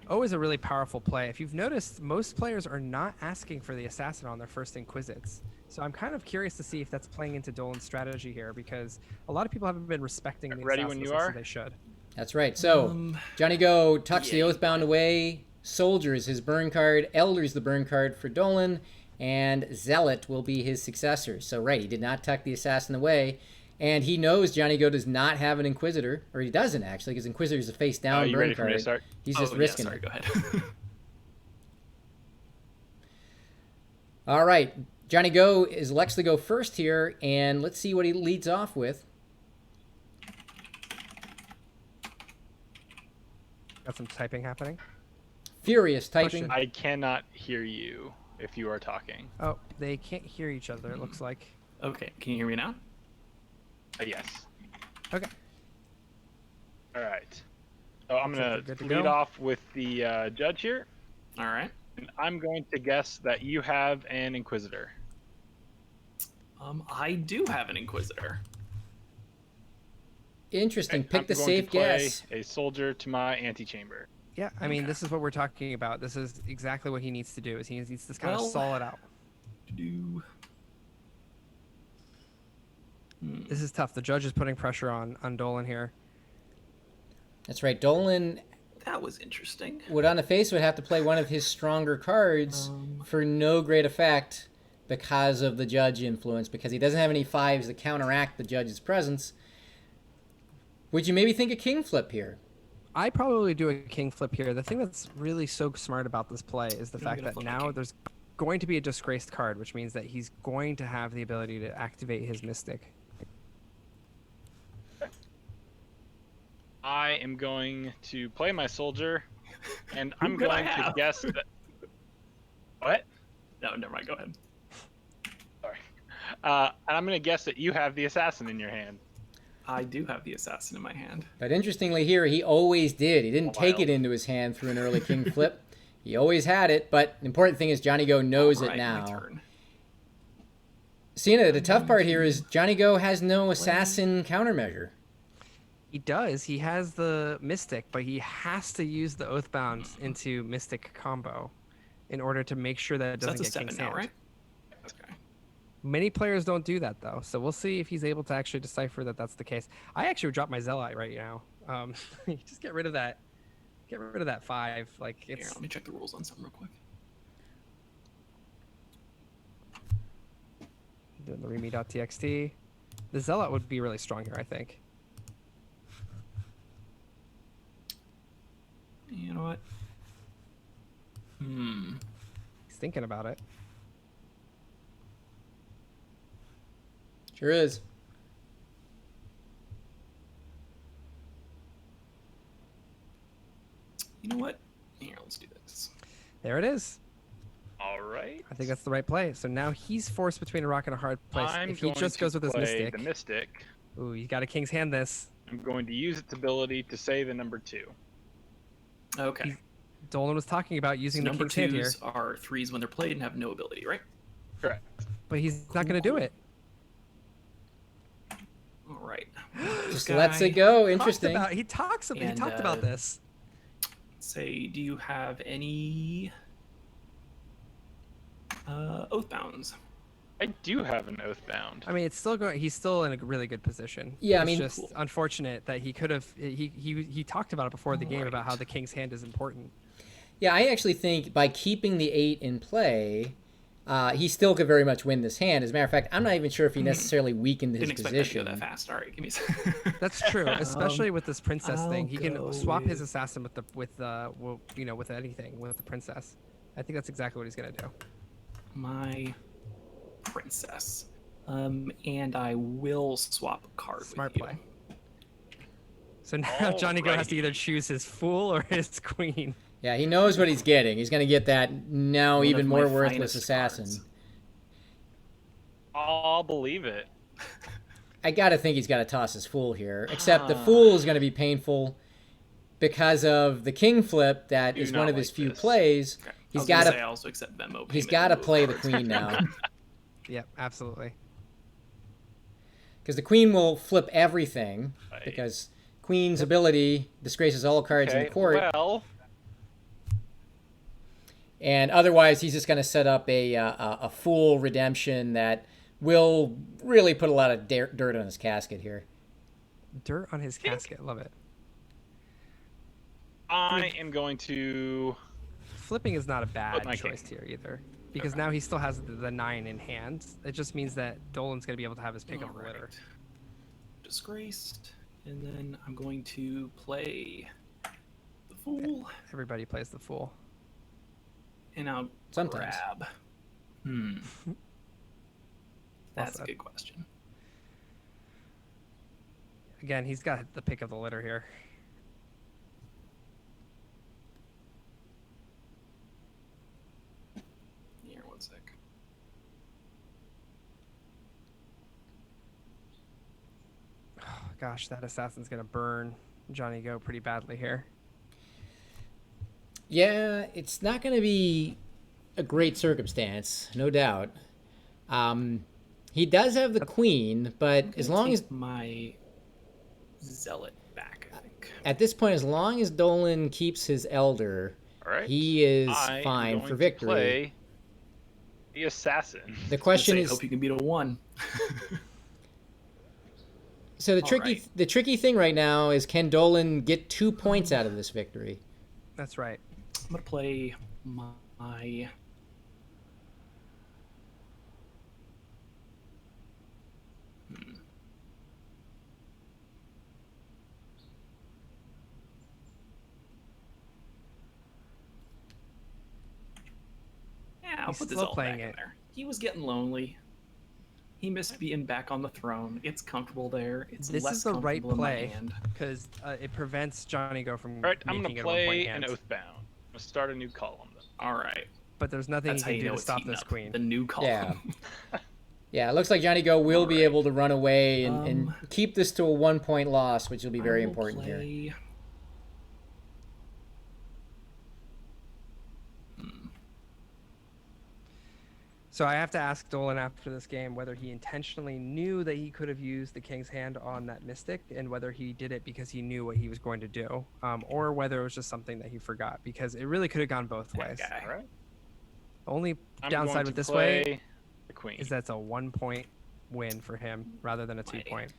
always a really powerful play. If you've noticed, most players are not asking for the assassin on their first Inquisits. So I'm kind of curious to see if that's playing into Dolan's strategy here, because a lot of people haven't been respecting the Ready assassin when you as much are? as they should. That's right. So JohnnyGo tucks the Oathbound away. Soldiers his burn card. Elders the burn card for Dolan. And Zealot will be his successor. So right, he did not tuck the assassin away. And he knows JohnnyGo does not have an Inquisitor. Or he doesn't, actually, because Inquisitor is a face-down you burn ready for card. me to start? He's just yeah, risking sorry, it. go ahead. All right. JohnnyGo is elects to go first here. And let's see what he leads off with. Got some typing happening. Furious typing. Question. I cannot hear you if you are talking. Oh, they can't hear each other, it looks like. Okay, can you hear me now? Yes. Okay. All right. So I'm going Good to to lead go. off with the judge here. All right. And I'm going to guess that you have an Inquisitor. I do have an Inquisitor. Interesting. Okay, Pick I'm the going safe to play guess. a soldier to my antechamber. Yeah, I mean, this is what we're talking about. This is exactly what he needs to do, is he needs to kind of Well, stall it out. This is tough. The judge is putting pressure on Dolan here. That's right. Dolan That was interesting. would on the face would have to play one of his stronger cards for no great effect because of the judge influence, because he doesn't have any 5s to counteract the judge's presence. Would you maybe think a king flip here? I probably do a king flip here. The thing that's really so smart about this play is the I'm fact gonna that flip the now king. there's going to be a disgraced card, which means that he's going to have the ability to activate his Mystic. I am going to play my soldier, and Who I'm could I going to have? guess that. What? No, never mind. Go ahead. Sorry. And I'm going to guess that you have the assassin in your hand. I do have the assassin in my hand. But interestingly here, he always did. He didn't take it Wild. into his hand through an early king flip. He always had it, but the important thing is JohnnyGo knows All it right, now. My turn. Sina, the tough part here is JohnnyGo has no assassin countermeasure. He does. He has the Mystic, but he has to use the Oathbound into Mystic combo in order to make sure that it So doesn't that's a get 7 King's now, Hand. right? Okay. Many players don't do that, though, so we'll see if he's able to actually decipher that that's the case. I actually would drop my Zealot right now. Just get rid of that. Get rid of that 5. Like, Here, it's let me check the rules on something real quick. doing the readme.txt. The Zealot would be really strong here, I think. You know what? He's thinking about it. Sure is. You know what? Here, let's do this. There it is. All right. I think that's the right play. So now he's forced between a rock and a hard place. I'm If he going just to goes with his play mystic. the Mystic. Ooh, you got a king's hand this. I'm going to use its ability to say the number 2. Okay. Dolan was talking about using So the number king's hand here, twos are 3s when they're played and have no ability, right? Correct. but he's not going to do it. All right. Just lets it go. Interesting. He talked about this. Say, do you have any Oathbounds? I do have an Oathbound. I mean, it's still going. He's still in a really good position. Yeah, I It's mean- just Cool. unfortunate that he could have. He talked about it before the game about how Alright. the king's hand is important. Yeah, I actually think by keeping the 8 in play, he still could very much win this hand. As a matter of fact, I'm not even sure if he necessarily weakened his Didn't expect that to position. go that fast. All right, give me a second. That's true, especially with this princess thing. He I'll can go swap his with- assassin with with anything with the princess. I think that's exactly what he's gonna do. My princess. And I will swap a card Smart with you. play. So now Johnny Go has to Alrighty. either choose his fool or his queen. Yeah, he knows what he's getting. He's going to get that now One even of more my worthless finest assassin. cards. I'll believe it. I got to think he's got to toss his fool here. Except the fool is going to be painful because of the king flip that Do is not one of his like few this. plays. Okay. He's I got was gonna say I to also accept Venmo he's payment got to in lieu of play the cards. queen now. Yep, absolutely. Because the queen will flip everything. Right. Because queen's ability disgraces all cards in Okay, the court. well, And otherwise, he's just going to set up a fool redemption that will really put a lot of dirt on his casket here. Dirt on his casket. Love it. I am going to... Flipping is not a bad my choice king. here either, because now he still has the 9 in hand. It just means that Dolan's gonna be able to have his pick of the litter. Alright. Disgraced. And then I'm going to play the fool. Everybody plays the fool. And I'll Sometimes. grab. That's a said. good question. Again, he's got the pick of the litter here. Here, one sec. Gosh, that assassin's gonna burn Johnny Go pretty badly here. Yeah, it's not going to be a great circumstance, no doubt. He does have the queen, but as Gonna long take as my zealot back, I think. at this point, as long as Dolan keeps his elder, All right. he is I am fine going for to victory. play the assassin. The question I is, hope you can beat a 1. so the Alright. tricky thing right now is, can Dolan get 2 points out of this victory? That's right. I'm gonna play my Yeah, I'll He's put this still all playing back in it. there. He was getting lonely. He missed being back on the throne. It's comfortable there. It's This less is the right comfortable in my play hand. because it prevents Johnny Go from All right, I'm making going to it a 1 point play an hand. Oathbound. I'm going to start a new column. All right. But there's nothing That's he how can you do know to it's stop heating this up. queen. The new column. Yeah. Yeah, it looks like Johnny Go will be Alright. able to run away and Um, keep this to a 1 point loss, which will be very I will important here. play... So I have to ask Dolan after this game whether he intentionally knew that he could have used the king's hand on that mystic, and whether he did it because he knew what he was going to do, or whether it was just something that he forgot, because it really could have gone both ways. guy. All right. The only I'm downside going with to this way play the queen. is that it's a 1 point win for him rather than a 2 Right. point.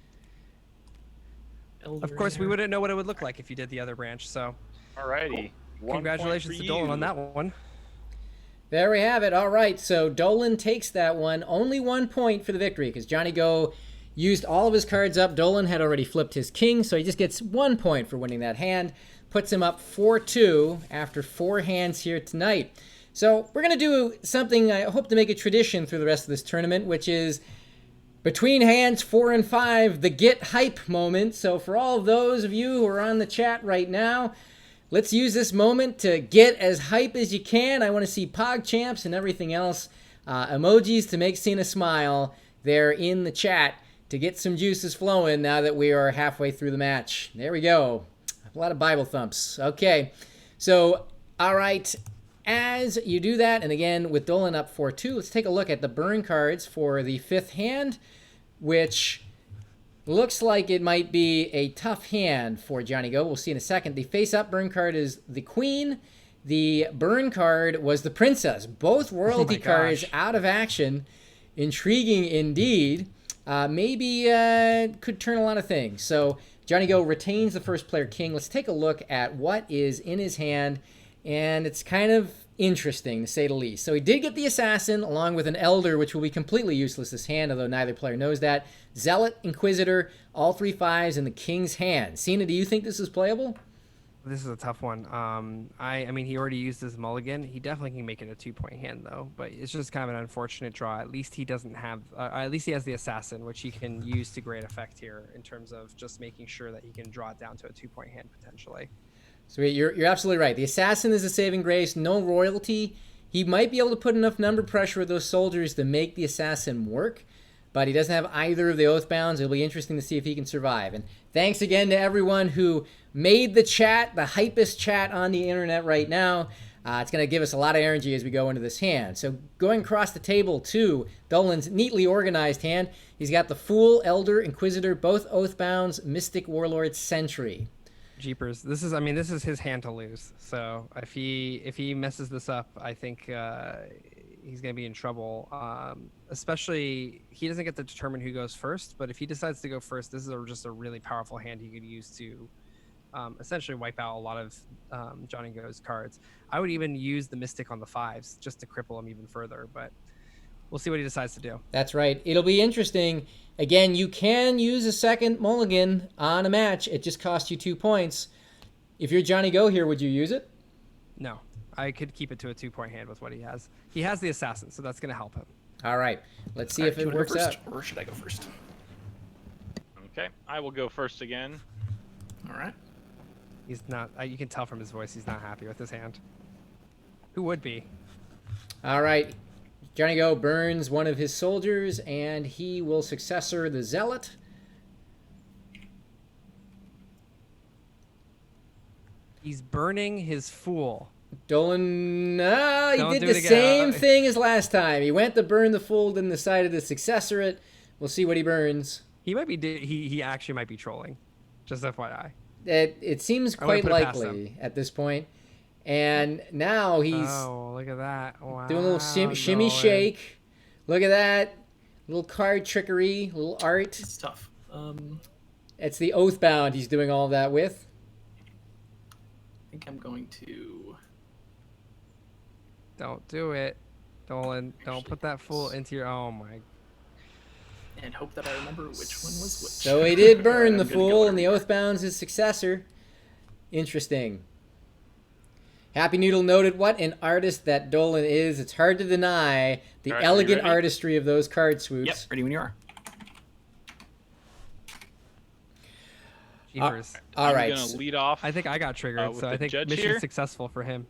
Elder Of course, we there. wouldn't know what it would look like if you did the other branch. So Alrighty. 1 congratulations to point for Dolan you. on that one. There we have it. All right, so Dolan takes that one. Only 1 point for the victory because Johnny Go used all of his cards up. Dolan had already flipped his king, so he just gets 1 point for winning that hand. Puts him up 4-2 after 4 hands here tonight. So we're going to do something I hope to make a tradition through the rest of this tournament, which is between hands 4 and 5, the get hype moment. So for all of those of you who are on the chat right now, let's use this moment to get as hype as you can. I want to see PogChamps and everything else. Emojis to make Sina smile. They're in the chat to get some juices flowing now that we are halfway through the match. There we go. A lot of Bible thumps. Okay. So, all right. As you do that, and again, with Dolan up 4-2, let's take a look at the burn cards for the 5th hand, which looks like it might be a tough hand for JohnnyGo. We'll see in a second. The face-up burn card is the Queen. The burn card was the Princess. Both royalty cards out of action. Intriguing indeed. Maybe could turn a lot of things. So JohnnyGo retains the first player king. Let's take a look at what is in his hand. And it's kind of interesting, to say the least. So he did get the Assassin, along with an Elder, which will be completely useless this hand, although neither player knows that. Zealot, Inquisitor, all 3 5s in the King's hand. Sina, do you think this is playable? This is a tough one. I mean, he already used his mulligan. He definitely can make it a 2-point hand, though. But it's just kind of an unfortunate draw. At least he doesn't have... at least he has the Assassin, which he can use to great effect here in terms of just making sure that he can draw it down to a 2-point hand, potentially. So you're absolutely right. The Assassin is a saving grace, no royalty. He might be able to put enough number pressure with those soldiers to make the Assassin work, but he doesn't have either of the Oathbounds. It'll be interesting to see if he can survive. And thanks again to everyone who made the chat, the hypest chat on the internet right now. It's going to give us a lot of energy as we go into this hand. So going across the table to Dolan's neatly organized hand, he's got the Fool, Elder, Inquisitor, both Oathbounds, Mystic, Warlord, Sentry. Jeepers, this is his hand to lose. So if he messes this up, I think he's gonna be in trouble. Especially he doesn't get to determine who goes first, but if he decides to go first, this is just a really powerful hand he could use to essentially wipe out a lot of JohnnyGo's cards. I would even use the Mystic on the 5s just to cripple him even further, but we'll see what he decides to do. That's right. It'll be interesting. Again, you can use a second mulligan on a match. It just costs you 2 points. If you're JohnnyGo here, would you use it? No. I could keep it to a 2-point hand with what he has. He has the Assassin, so that's going to help him. All right. Let's see if it works out. Or should I go first? Okay, I will go first again. All right. He's not... you can tell from his voice he's not happy with his hand. Who would be? All right. JohnnyGo burns one of his soldiers, and he will successor the Zealot. He's burning his Fool. Dolan, he Don't did do the it again. same thing as last time. He went to burn the Fool, then decided to successor it. We'll see what he burns. He might be... he actually might be trolling. Just FYI. It seems quite likely at this point. And now he's look at that. Wow, doing a little shimmy shake. Look at that. Little card trickery, little art. It's tough. It's the Oathbound he's doing all that with. I think I'm going to... Don't do it. Dolan, don't put that Fool into your... Oh, my... And hope that I remember which one was which. So he did burn Alright, the I'm gonna Fool, go and the Oathbound's his successor. Interesting. Happy Noodle noted what an artist that Dolan is. It's hard to deny the Alright, elegant are you ready? artistry of those card swoops. Yep, ready when you are. Jeepers. All right. I'm going to lead off. I think I got triggered, with so I the think judge mission here? successful for him.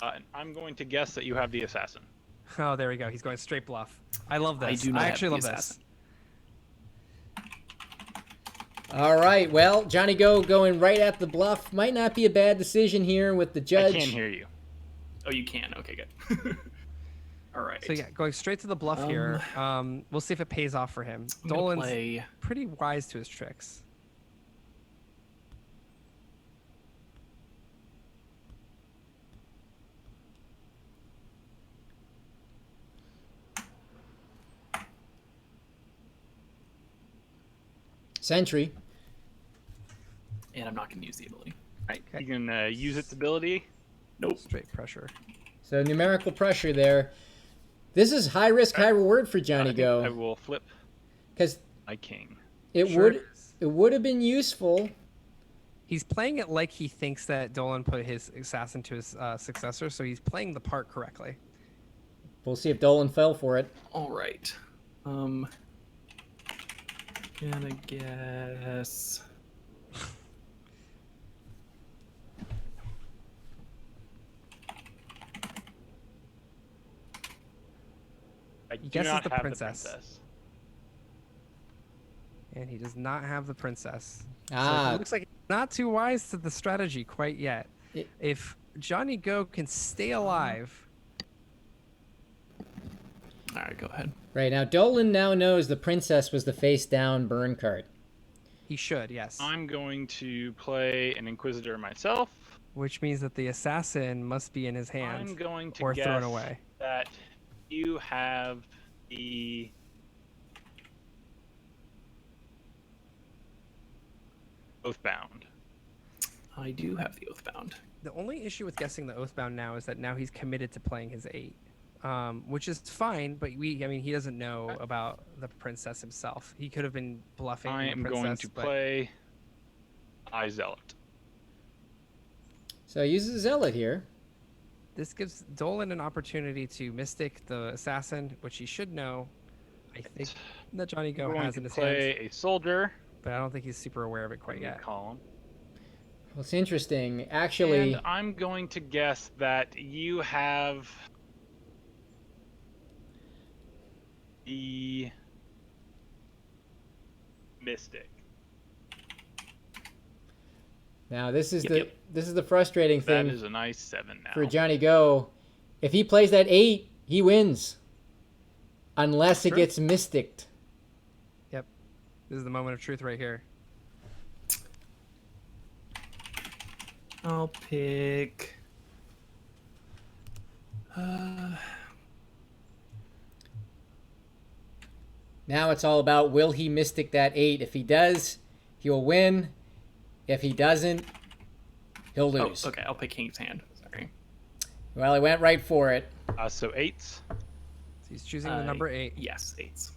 And I'm going to guess that you have the Assassin. Oh, there we go. He's going straight bluff. I love this. I do not have actually the love Assassin. this. All right. Well, JohnnyGo going right at the bluff. Might not be a bad decision here with the judge. I can hear you. Oh, you can. Okay, good. All right. So yeah, going straight to the bluff here. We'll see if it pays off for him. I'm gonna Dolan's play... pretty wise to his tricks. Sentry. And I'm not going to use the ability. Right. Okay. You can use its ability. Nope. Straight pressure. So numerical pressure there. This is high risk, high reward for I JohnnyGo, will flip because my king. it Sure. would have been useful. He's playing it like he thinks that Dolan put his assassin to his successor, so he's playing the part correctly. We'll see if Dolan fell for it. All right. Gonna guess... I do guesses not the have princess. the princess. And he does not have the princess. So Ah. it looks like he's not too wise to the strategy quite yet. It- If Johnny Go can stay alive, All right, go ahead. Right, now Dolan now knows the princess was the face-down burn card. he should, yes. I'm going to play an Inquisitor myself. Which means that the assassin must be in his hand I'm going to or guess thrown away. that you have the Oathbound. Oh, I do have the Oathbound. The only issue with guessing the Oathbound now is that now he's committed to playing his 8, which is fine. But he doesn't know about the princess himself. He could have been bluffing. I the am princess, going to but play Eye Zealot. So he uses a zealot here. This gives Dolan an opportunity to mystic the assassin, which he should know. I think that Johnny Go I'm going has to in his play hands, a soldier. but I don't think he's super aware of it quite yet. Column. Well, it's interesting. Actually, And I'm going to guess that you have the Mystic. now this is Yep. this is the frustrating That thing is a nice 7 now. for Johnny Go. If he plays that 8, he wins. Unless it Sure. gets mysticked. This is the moment of truth right here. I'll pick. Now it's all about, will he mystic that 8? If he does, he'll win. If he doesn't, he'll Oh, lose. okay. I'll pick King's Hand. Sorry. Well, he went right for it. So 8s. So he's choosing the number 8. Yes, 8s.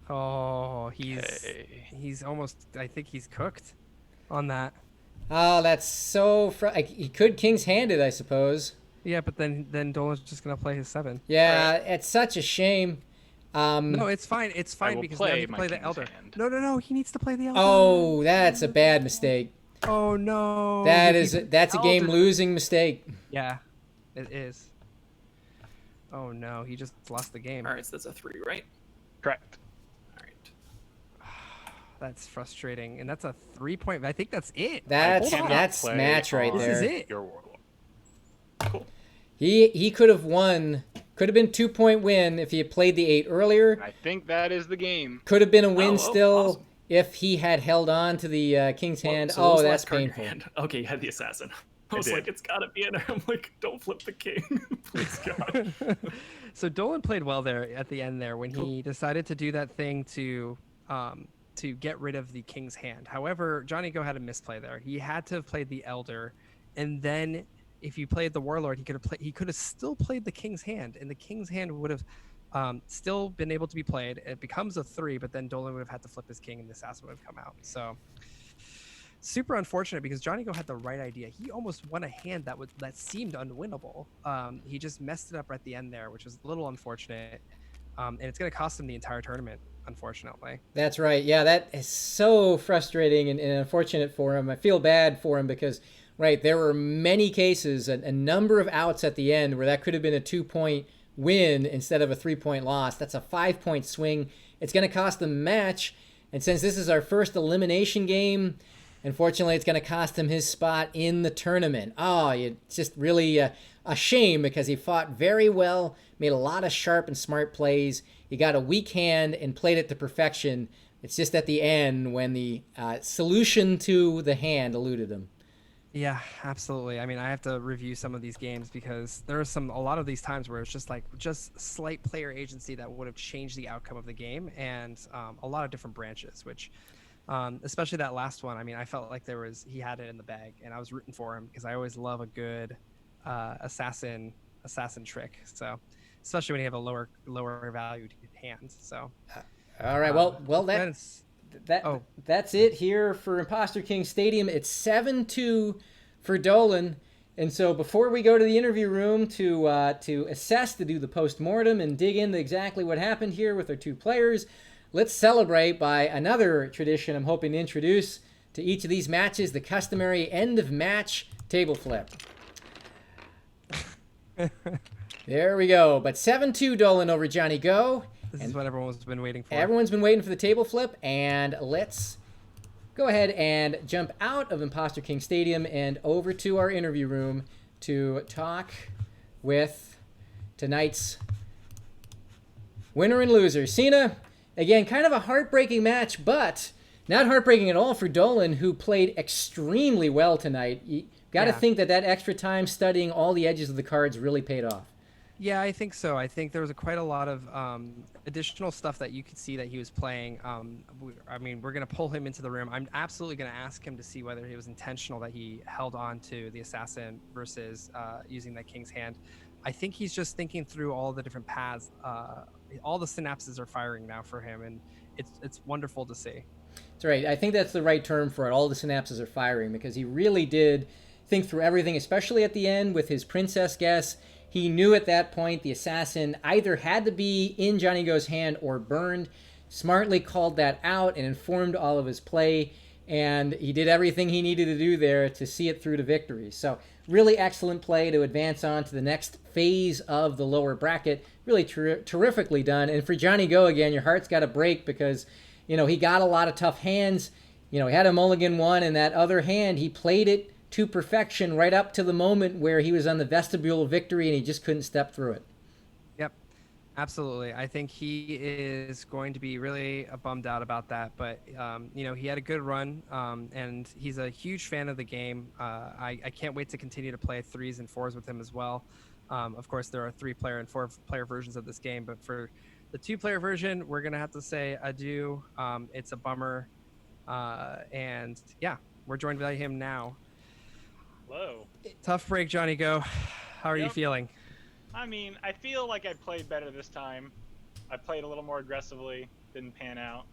Oh, he's Okay. he's almost. I think he's cooked on that. Oh, that's so... he could King's Hand it, I suppose. Yeah, but then Dolan's just gonna play his 7. Yeah, it's such a shame. No, it's fine. It's fine will because now play he can my play the King's Elder. Hand. No. He needs to play the Elder. Oh, that's a bad mistake. Oh no. That's He- a game-losing mistake. Yeah, it is. Oh no, he just lost the game. All right, so that's a 3, right? Correct. All right. That's frustrating, and that's a 3-point. I think that's it. That's Hold on. that's Play match right on This is there. it. Your Warlord. Cool. He could have won. Could have been 2-point win if he had played the 8 earlier. I think that is the game. Could have been a win Oh, still awesome. if he had held on to the King's Hand. So what was Oh, the that's last card in your painful. hand? Okay, you had the Assassin. I I was did. like, it's gotta be in there. I'm like, don't flip the king. Please, God. So Dolan played well there at the end there when Cool. he decided to do that thing to get rid of the King's Hand. However, Johnny Go had a misplay there. He had to have played the Elder, and then if you played the Warlord, he could have still played the King's Hand, and the King's Hand would have still been able to be played. It becomes a 3, but then Dolan would have had to flip his king, and the assassin would have come out. So super unfortunate because Johnny Go had the right idea. He almost won a hand that seemed unwinnable. He just messed it up at the end there, which was a little unfortunate. And it's going to cost him the entire tournament, unfortunately. That's right. Yeah, that is so frustrating and unfortunate for him. I feel bad for him because, right, there were many cases, a number of outs at the end where that could have been a 2-point win instead of a 3-point loss. That's a 5-point swing. It's going to cost them a match. And since this is our first elimination game, unfortunately, it's going to cost him his spot in the tournament. Oh, it's just really a shame because he fought very well, made a lot of sharp and smart plays. He got a weak hand and played it to perfection. It's just at the end when the solution to the hand eluded him. Yeah, absolutely. I mean, I have to review some of these games because there are a lot of these times where it's just slight player agency that would have changed the outcome of the game, and a lot of different branches, which especially that last one. I mean, I felt like he had it in the bag, and I was rooting for him because I always love a good assassin trick. So especially when you have a lower valued hand. So All right. Well, that's it here for Imposter King Stadium. It's 7-2 for Dolan. And so before we go to the interview room to assess, to do the post-mortem and dig into exactly what happened here with our two players, let's celebrate by another tradition I'm hoping to introduce to each of these matches, the customary end-of-match table flip. There we go. But 7-2 Dolan over JohnnyGo. This is what everyone's been waiting for. Everyone's been waiting for the table flip, and let's go ahead and jump out of Imposter King Stadium and over to our interview room to talk with tonight's winner and loser. Sina, again, kind of a heartbreaking match, but not heartbreaking at all for Dolan, who played extremely well tonight. You got to think that extra time studying all the edges of the cards really paid off. Yeah, I think so. I think there was quite a lot of additional stuff that you could see that he was playing. I mean, we're going to pull him into the room. I'm absolutely going to ask him to see whether it was intentional that he held on to the assassin versus using that king's hand. I think he's just thinking through all the different paths. All the synapses are firing now for him, and it's wonderful to see. That's right. I think that's the right term for it. All the synapses are firing, because he really did think through everything, especially at the end with his princess guess. He knew at that point the assassin either had to be in JohnnyGo's hand or burned. Smartly called that out and informed all of his play, and he did everything he needed to do there to see it through to victory. So really excellent play to advance on to the next phase of the lower bracket. Really terrifically done. And for JohnnyGo, again, your heart's got to break, because he got a lot of tough hands. He had a mulligan one, and that other hand, he played it to perfection right up to the moment where he was on the vestibule of victory and he just couldn't step through it. Yep, absolutely. I think he is going to be really bummed out about that, but he had a good run, and he's a huge fan of the game. I can't wait to continue to play 3s and 4s with him as well. Of course, there are 3-player and 4-player versions of this game, but for the 2-player version, we're gonna have to say adieu. It's a bummer, and yeah, we're joined by him now. Hello. Tough break, JohnnyGo. How are you feeling? I mean, I feel like I played better this time. I played a little more aggressively. Didn't pan out.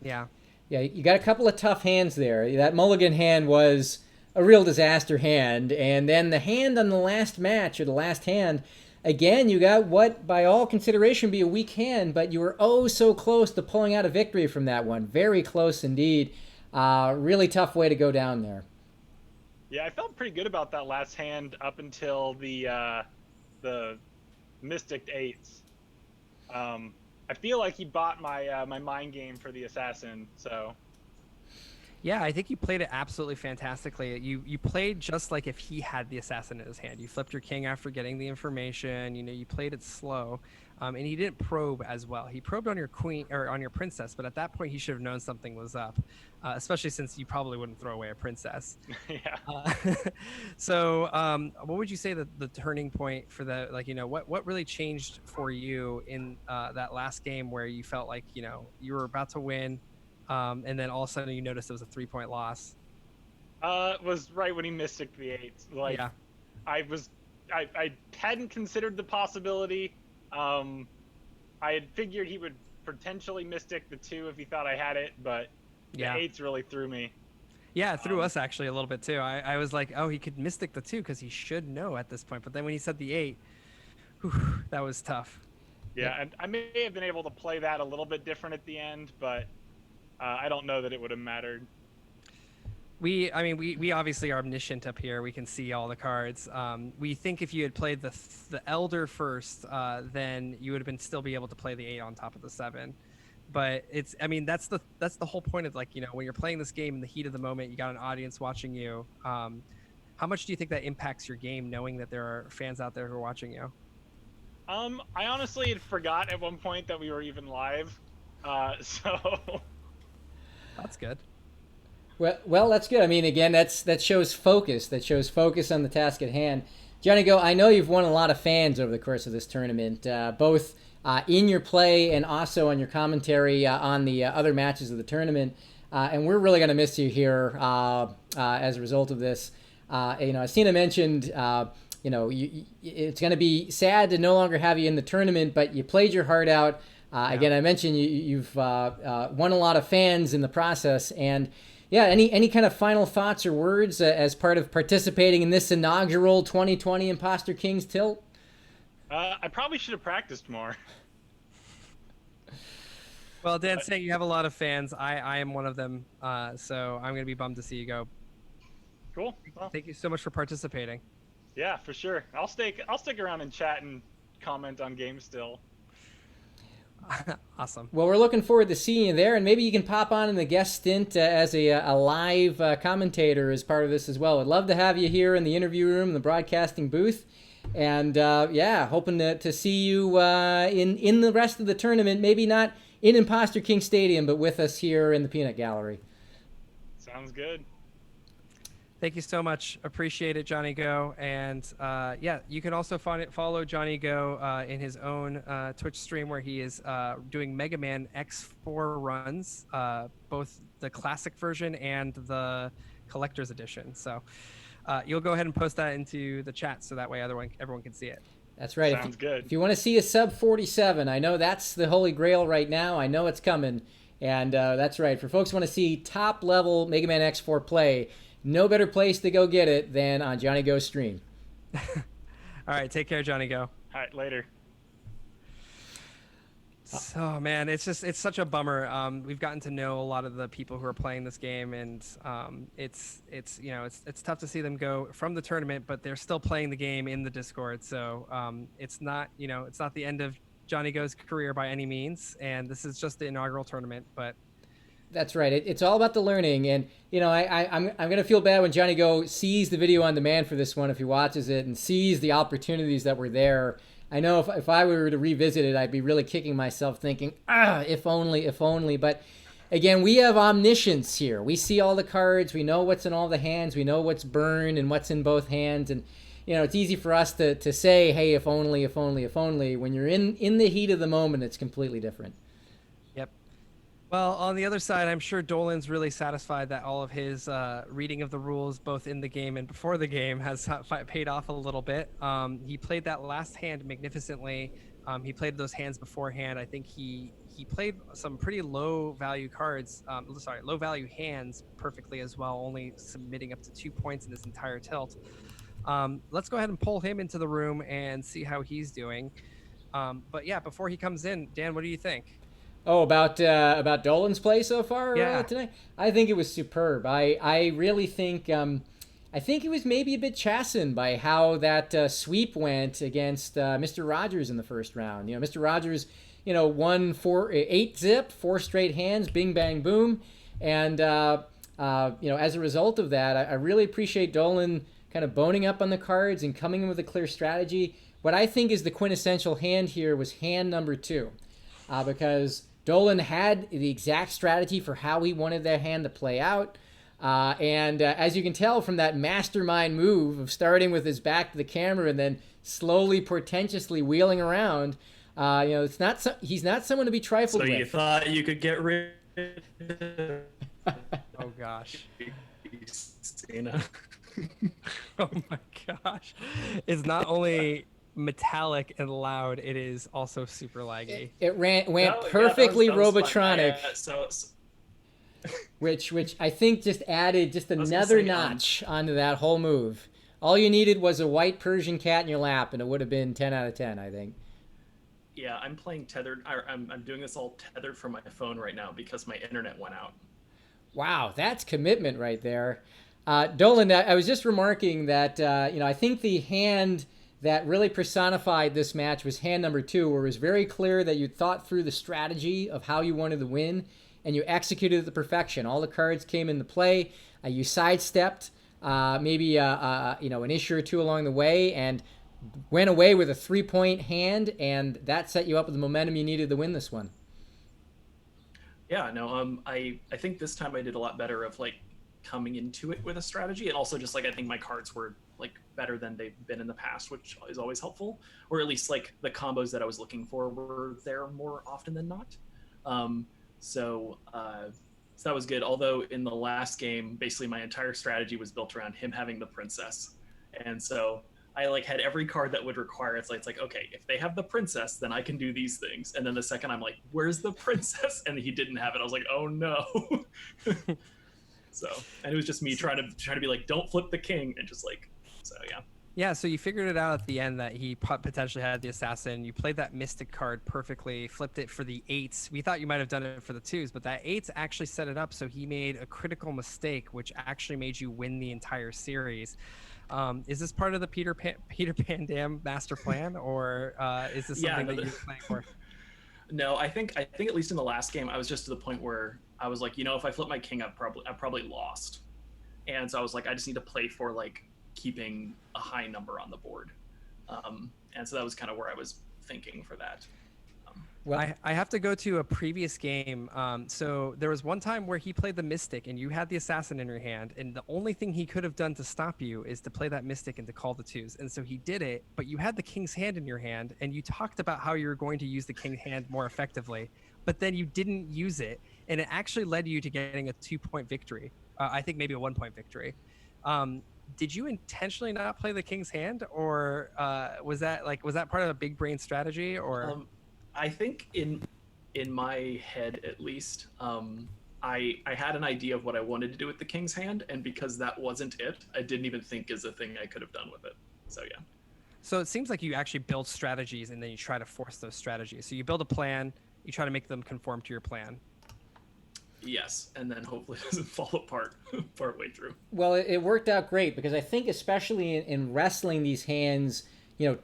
Yeah. Yeah, you got a couple of tough hands there. That mulligan hand was a real disaster hand. And then the hand on the last match, or the last hand, again, you got what, by all consideration, be a weak hand, but you were oh so close to pulling out a victory from that one. Very close indeed. Really tough way to go down there. Yeah, I felt pretty good about that last hand up until the Mystic 8s. I feel like he bought my my mind game for the assassin, so. Yeah, I think you played it absolutely fantastically. You played just like if he had the assassin in his hand. You flipped your king after getting the information. You played it slow, and he didn't probe as well. He probed on your queen or on your princess, but at that point he should have known something was up, especially since you probably wouldn't throw away a princess. Yeah. So, what would you say that the turning point for the what really changed for you in that last game where you felt like you were about to win? And then all of a sudden you noticed it was a 3-point loss. It was right when he mysticked the 8s. Like, yeah. I hadn't considered the possibility. I had figured he would potentially mystic the 2 if he thought I had it, but the 8s really threw me. Yeah, it threw us actually a little bit too. I was like, oh, he could mystic the 2 because he should know at this point. But then when he said the 8, whew, that was tough. Yeah, and I may have been able to play that a little bit different at the end, but I don't know that it would have mattered. We obviously are omniscient up here. We can see all the cards. We think if you had played the Elder first, then you would have still be able to play the 8 on top of the 7. But that's the whole point of when you're playing this game in the heat of the moment, you got an audience watching you. How much do you think that impacts your game, knowing that there are fans out there who are watching you? I honestly had forgot at one point that we were even live. So. That's good. Well, that's good. I mean, again, that shows focus. That shows focus on the task at hand. JohnnyGo, I know you've won a lot of fans over the course of this tournament, both in your play and also on your commentary on the other matches of the tournament. And we're really going to miss you here as a result of this. As Sina mentioned, it's going to be sad to no longer have you in the tournament, but you played your heart out. Again, I mentioned you've won a lot of fans in the process, and any kind of final thoughts or words as part of participating in this inaugural 2020 Imposter Kings tilt? I probably should have practiced more. Well, Dan's saying you have a lot of fans. I am one of them, so I'm going to be bummed to see you go. Cool. Well, thank you so much for participating. Yeah, for sure. I'll stick around and chat and comment on games still. Awesome. Well, we're looking forward to seeing you there, and maybe you can pop on in the guest stint as a live commentator as part of this as well. I'd love to have you here in the interview room, the broadcasting booth, and yeah, hoping to see you in the rest of the tournament. Maybe not in Imposter King Stadium, but with us here in the Peanut Gallery. Sounds good. Thank you so much. Appreciate it, JohnnyGo. And yeah, you can also follow JohnnyGo in his own Twitch stream where he is doing Mega Man X4 runs, both the classic version and the collector's edition. So you'll go ahead and post that into the chat so that way everyone can see it. That's right. Sounds good. If you want to see a sub 47, I know that's the holy grail right now. I know it's coming. And that's right. For folks who want to see top level Mega Man X4 play, no better place to go get it than on JohnnyGo's stream. All right, take care, JohnnyGo. All right, later. So man, it's such a bummer. We've gotten to know a lot of the people who are playing this game, and it's tough to see them go from the tournament, but they're still playing the game in the Discord. So it's not the end of JohnnyGo's career by any means, and this is just the inaugural tournament, but. That's right. It's all about the learning, and I'm gonna feel bad when JohnnyGo sees the video on demand for this one if he watches it and sees the opportunities that were there. I know if I were to revisit it, I'd be really kicking myself, thinking, if only. But again, we have omniscience here. We see all the cards. We know what's in all the hands. We know what's burned and what's in both hands, and it's easy for us to say, hey, if only. When you're in the heat of the moment, it's completely different. Well, on the other side, I'm sure Dolan's really satisfied that all of his reading of the rules, both in the game and before the game, has paid off a little bit. He played that last hand magnificently. He played those hands beforehand. I think he played some pretty low-value cards, low-value hands perfectly as well, only submitting up to 2 points in this entire tilt. Let's go ahead and pull him into the room and see how he's doing. But yeah, before he comes in, Dan, what do you think? Oh, about Dolan's play so far tonight? I think it was superb. I really think I think it was maybe a bit chastened by how that sweep went against Mr. Rogers in the first round. Mr. Rogers, won 8-zip, 4 straight hands, bing bang boom, and as a result of that, I really appreciate Dolan kind of boning up on the cards and coming in with a clear strategy. What I think is the quintessential hand here was hand number 2, because Dolan had the exact strategy for how he wanted that hand to play out. And as you can tell from that mastermind move of starting with his back to the camera and then slowly, portentously wheeling around, he's not someone to be trifled with. So you thought you could get rid of... Oh, gosh. Sina. Oh, my gosh. It's not only metallic and loud, it is also super laggy. It went perfectly that was Robotronic, which I think just added just another notch onto that whole move. All you needed was a white Persian cat in your lap, and it would have been 10 out of 10, I think. Yeah, I'm playing tethered. I'm doing this all tethered from my phone right now because my internet went out. Wow, that's commitment right there. Dolan, I was just remarking that I think the hand that really personified this match was hand number 2, where it was very clear that you thought through the strategy of how you wanted to win, and you executed it to perfection. All the cards came into play. You sidestepped maybe an issue or two along the way, and went away with a 3-point hand, and that set you up with the momentum you needed to win this one. Yeah, no, I think this time I did a lot better of coming into it with a strategy, and also just I think my cards were better than they've been in the past, which is always helpful, or at least the combos that I was looking for were there more often than not. So that was good. Although in the last game, basically my entire strategy was built around him having the princess, and so I had every card that would require it's like okay, if they have the princess, then I can do these things. And then the second I'm like, where's the princess? And he didn't have it. I was like, oh no. So, and it was just me trying to be don't flip the king, and just so yeah. Yeah, so you figured it out at the end that he potentially had the assassin. You played that mystic card perfectly, flipped it for the 8s. We thought you might have done it for the 2s, but that 8s actually set it up so he made a critical mistake, which actually made you win the entire series. Is this part of the Peter Pan Dam master plan, or is this something that you're playing for? No, I think at least in the last game, I was just to the point where I was like, if I flip my king, I've probably lost, and so I was like, I just need to play for like keeping a high number on the board, and so that was kind of where I was thinking for that. Well, I have to go to a previous game. So there was one time where he played the Mystic and you had the Assassin in your hand, and the only thing he could have done to stop you is to play that Mystic and to call the 2s. And so he did it, but you had the King's hand in your hand, and you talked about how you were going to use the King's hand more effectively, but then you didn't use it, and it actually led you to getting a 2-point victory. I think maybe a 1-point victory. Did you intentionally not play the King's hand, or was that part of a big brain strategy, or? I think in my head, at least, I had an idea of what I wanted to do with the King's hand, and because that wasn't it, I didn't even think is a thing I could have done with it. So yeah. So it seems like you actually build strategies and then you try to force those strategies. So you build a plan, you try to make them conform to your plan. Yes, and then hopefully it doesn't fall apart partway through. Well, it worked out great, because I think especially in wrestling these hands,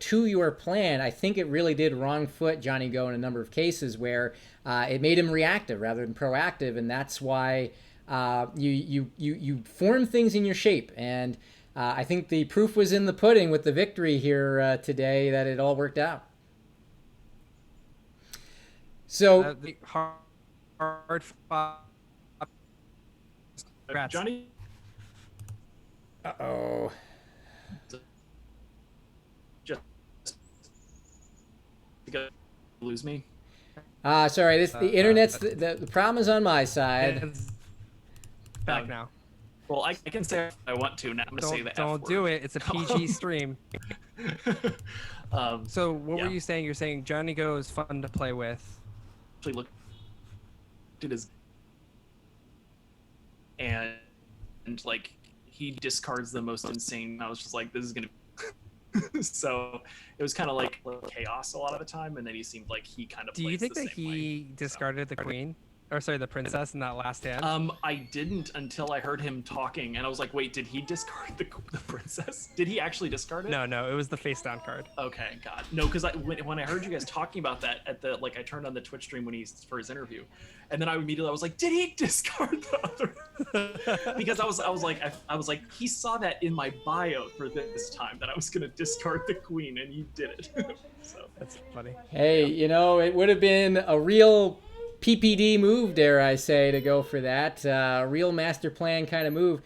to your plan, I think it really did wrong foot JohnnyGo in a number of cases where it made him reactive rather than proactive, and that's why you form things in your shape. And I think the proof was in the pudding with the victory here today that it all worked out. So the hard fought. Johnny. Uh-oh. Lose me. Sorry. The internet's the problem is on my side. Back now. Well, I can say if I want to. Now I'm gonna say the F Don't word. do it. It's a PG stream. So what were you saying? You're saying JohnnyGo is fun to play with. Actually, look at his and like he discards the most insane. I was just like, this is gonna. So it was kind of like chaos a lot of the time, and then he seemed like he kind of. Do you think that he discarded the queen, or sorry, the princess in that last hand? I didn't until I heard him talking, and I was like, wait, did he discard the princess? Did he actually discard it? No, it was the face down card. Okay, God, no, because when I heard you guys talking about that at the I turned on the Twitch stream for his interview, and then I was like, did he discard the other? Because I was like, he saw that in my bio for this time that I was gonna discard the queen, and he did it. So that's funny. Hey, it would have been a real PPD move, dare I say, to go for that. Real master plan kind of move.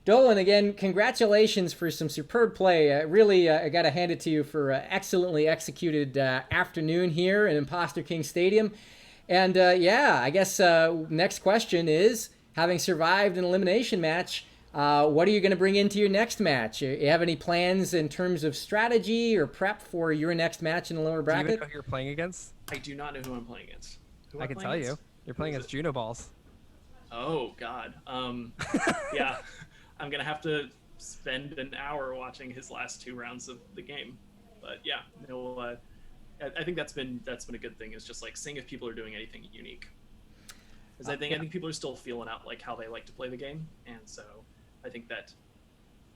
Dolan, again, congratulations for some superb play. I got to hand it to you for excellently executed afternoon here in Imposter King Stadium. And I guess next question is, having survived an elimination match, what are you going to bring into your next match? You have any plans in terms of strategy or prep for your next match in the lower bracket? Do you even know who you're playing against? I do not know who I'm playing against. I can tell you. You're playing against Juno Balls. Oh, God. Yeah. I'm going to have to spend an hour watching his last 2 rounds of the game. But yeah, I think that's been a good thing, is just like seeing if people are doing anything unique. Because I think people are still feeling out like how they like to play the game, and so I think that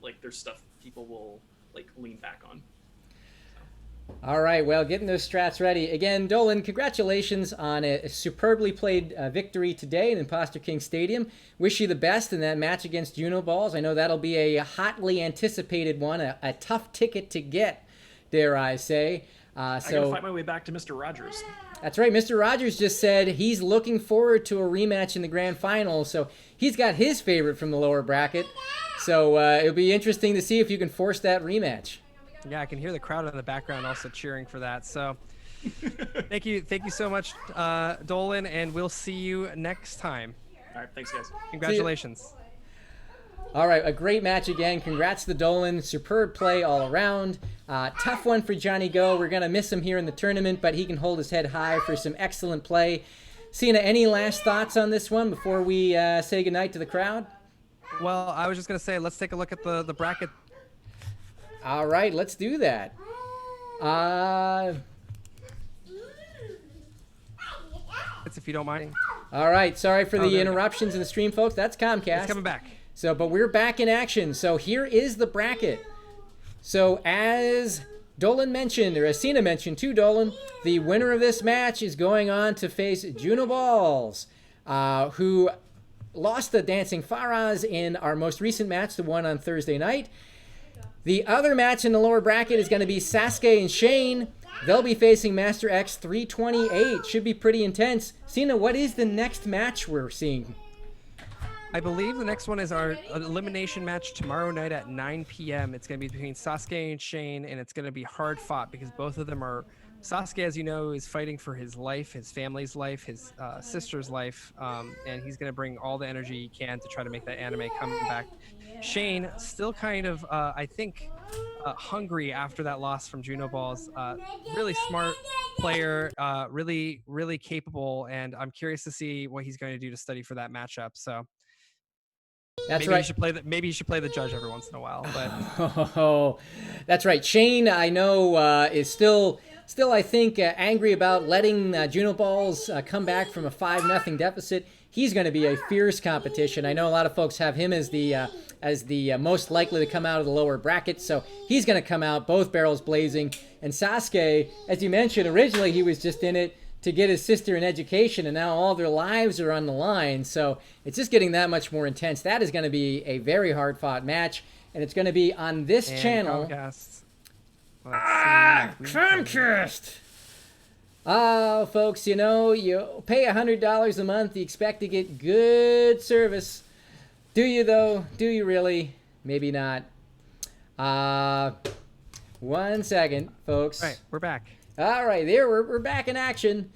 like there's stuff people will like lean back on. All right, well, getting those strats ready. Again, Dolan, congratulations on a superbly played victory today in Imposter King Stadium. Wish you the best in that match against Juno Balls. I know that'll be a hotly anticipated one, a tough ticket to get, dare I say. I gotta fight my way back to Mr. Rogers. That's right. Mr. Rogers just said he's looking forward to a rematch in the grand final, so he's got his favorite from the lower bracket. So it'll be interesting to see if you can force that rematch. Yeah, I can hear the crowd in the background also cheering for that. So thank you so much, Dolan, and we'll see you next time. All right, thanks, guys. Congratulations. All right, a great match again. Congrats to Dolan. Superb play all around. Tough one for JohnnyGo. We're going to miss him here in the tournament, but he can hold his head high for some excellent play. Sina, any last thoughts on this one before we say goodnight to the crowd? Well, I was just going to say, let's take a look at the bracket. All right, let's do that. If you don't mind. All right, sorry for the interruptions in the stream, folks. That's Comcast. It's coming back. So, but we're back in action. So here is the bracket. So as Dolan mentioned, or as Sina mentioned too, Dolan, the winner of this match is going on to face Juno Balls, who lost the Dancing Faraz in our most recent match, the one on Thursday night. The other match in the lower bracket is going to be Sasuke and Shane. They'll be facing Master X 328. Should be pretty intense. Sina, what is the next match we're seeing? I believe the next one is our elimination match tomorrow night at 9 p.m. It's going to be between Sasuke and Shane, and it's going to be hard fought because both of them are... Sasuke, as you know, is fighting for his life, his family's life, his sister's life, and he's going to bring all the energy he can to try to make that anime come back. Shane, still kind of, I think, hungry after that loss from Juno Balls. Really smart player, really, really capable, and I'm curious to see what he's going to do to study for that matchup. So That's maybe right. Maybe he should play the judge every once in a while. But Oh, that's right. Shane, I know, is still I think, angry about letting Juno Balls come back from a 5-0 deficit. He's going to be a fierce competition. I know a lot of folks have him as the most likely to come out of the lower bracket, so he's going to come out both barrels blazing. And Sasuke, as you mentioned, originally he was just in it to get his sister an education, and now all their lives are on the line. So it's just getting that much more intense. That is going to be a very hard-fought match, and it's going to be on this channel. Comcast! Oh, folks, you know, you pay $100 a month, you expect to get good service. Do you, though? Do you really? Maybe not. 1 second, folks. All right, we're back. All right, there, we're back in action.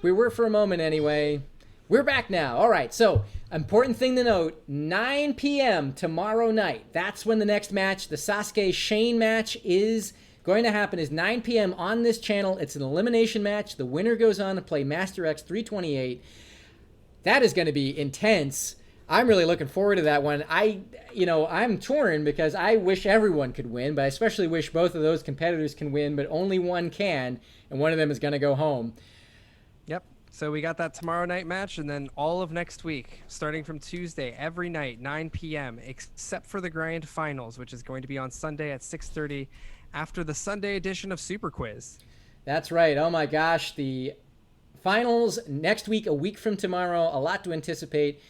We were for a moment anyway. We're back now. All right, so important thing to note, 9 p.m. tomorrow night. That's when the next match, the Sasuke-Shane match, is going to happen, is 9 p.m. on this channel. It's an elimination match. The winner goes on to play Master X 328. That is going to be intense. I'm really looking forward to that one. I'm torn because I wish everyone could win, but I especially wish both of those competitors can win, but only one can, and one of them is going to go home. Yep. So we got that tomorrow night match, and then all of next week, starting from Tuesday, every night, 9 p.m., except for the grand finals, which is going to be on Sunday at 6:30 after the Sunday edition of Super Quiz. That's right. Oh my gosh. The finals next week, a week from tomorrow. A lot to anticipate.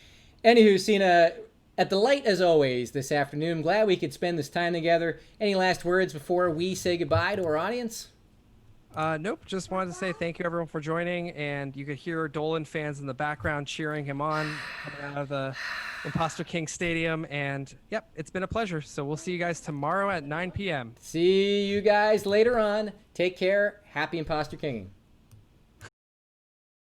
Anywho, Sina, at the light as always this afternoon. I'm glad we could spend this time together. Any last words before we say goodbye to our audience? Nope. Just wanted to say thank you, everyone, for joining. And you could hear Dolan fans in the background cheering him on coming out of the Imposter King Stadium. And, yep, it's been a pleasure. So we'll see you guys tomorrow at 9 p.m. See you guys later on. Take care. Happy Imposter Kinging.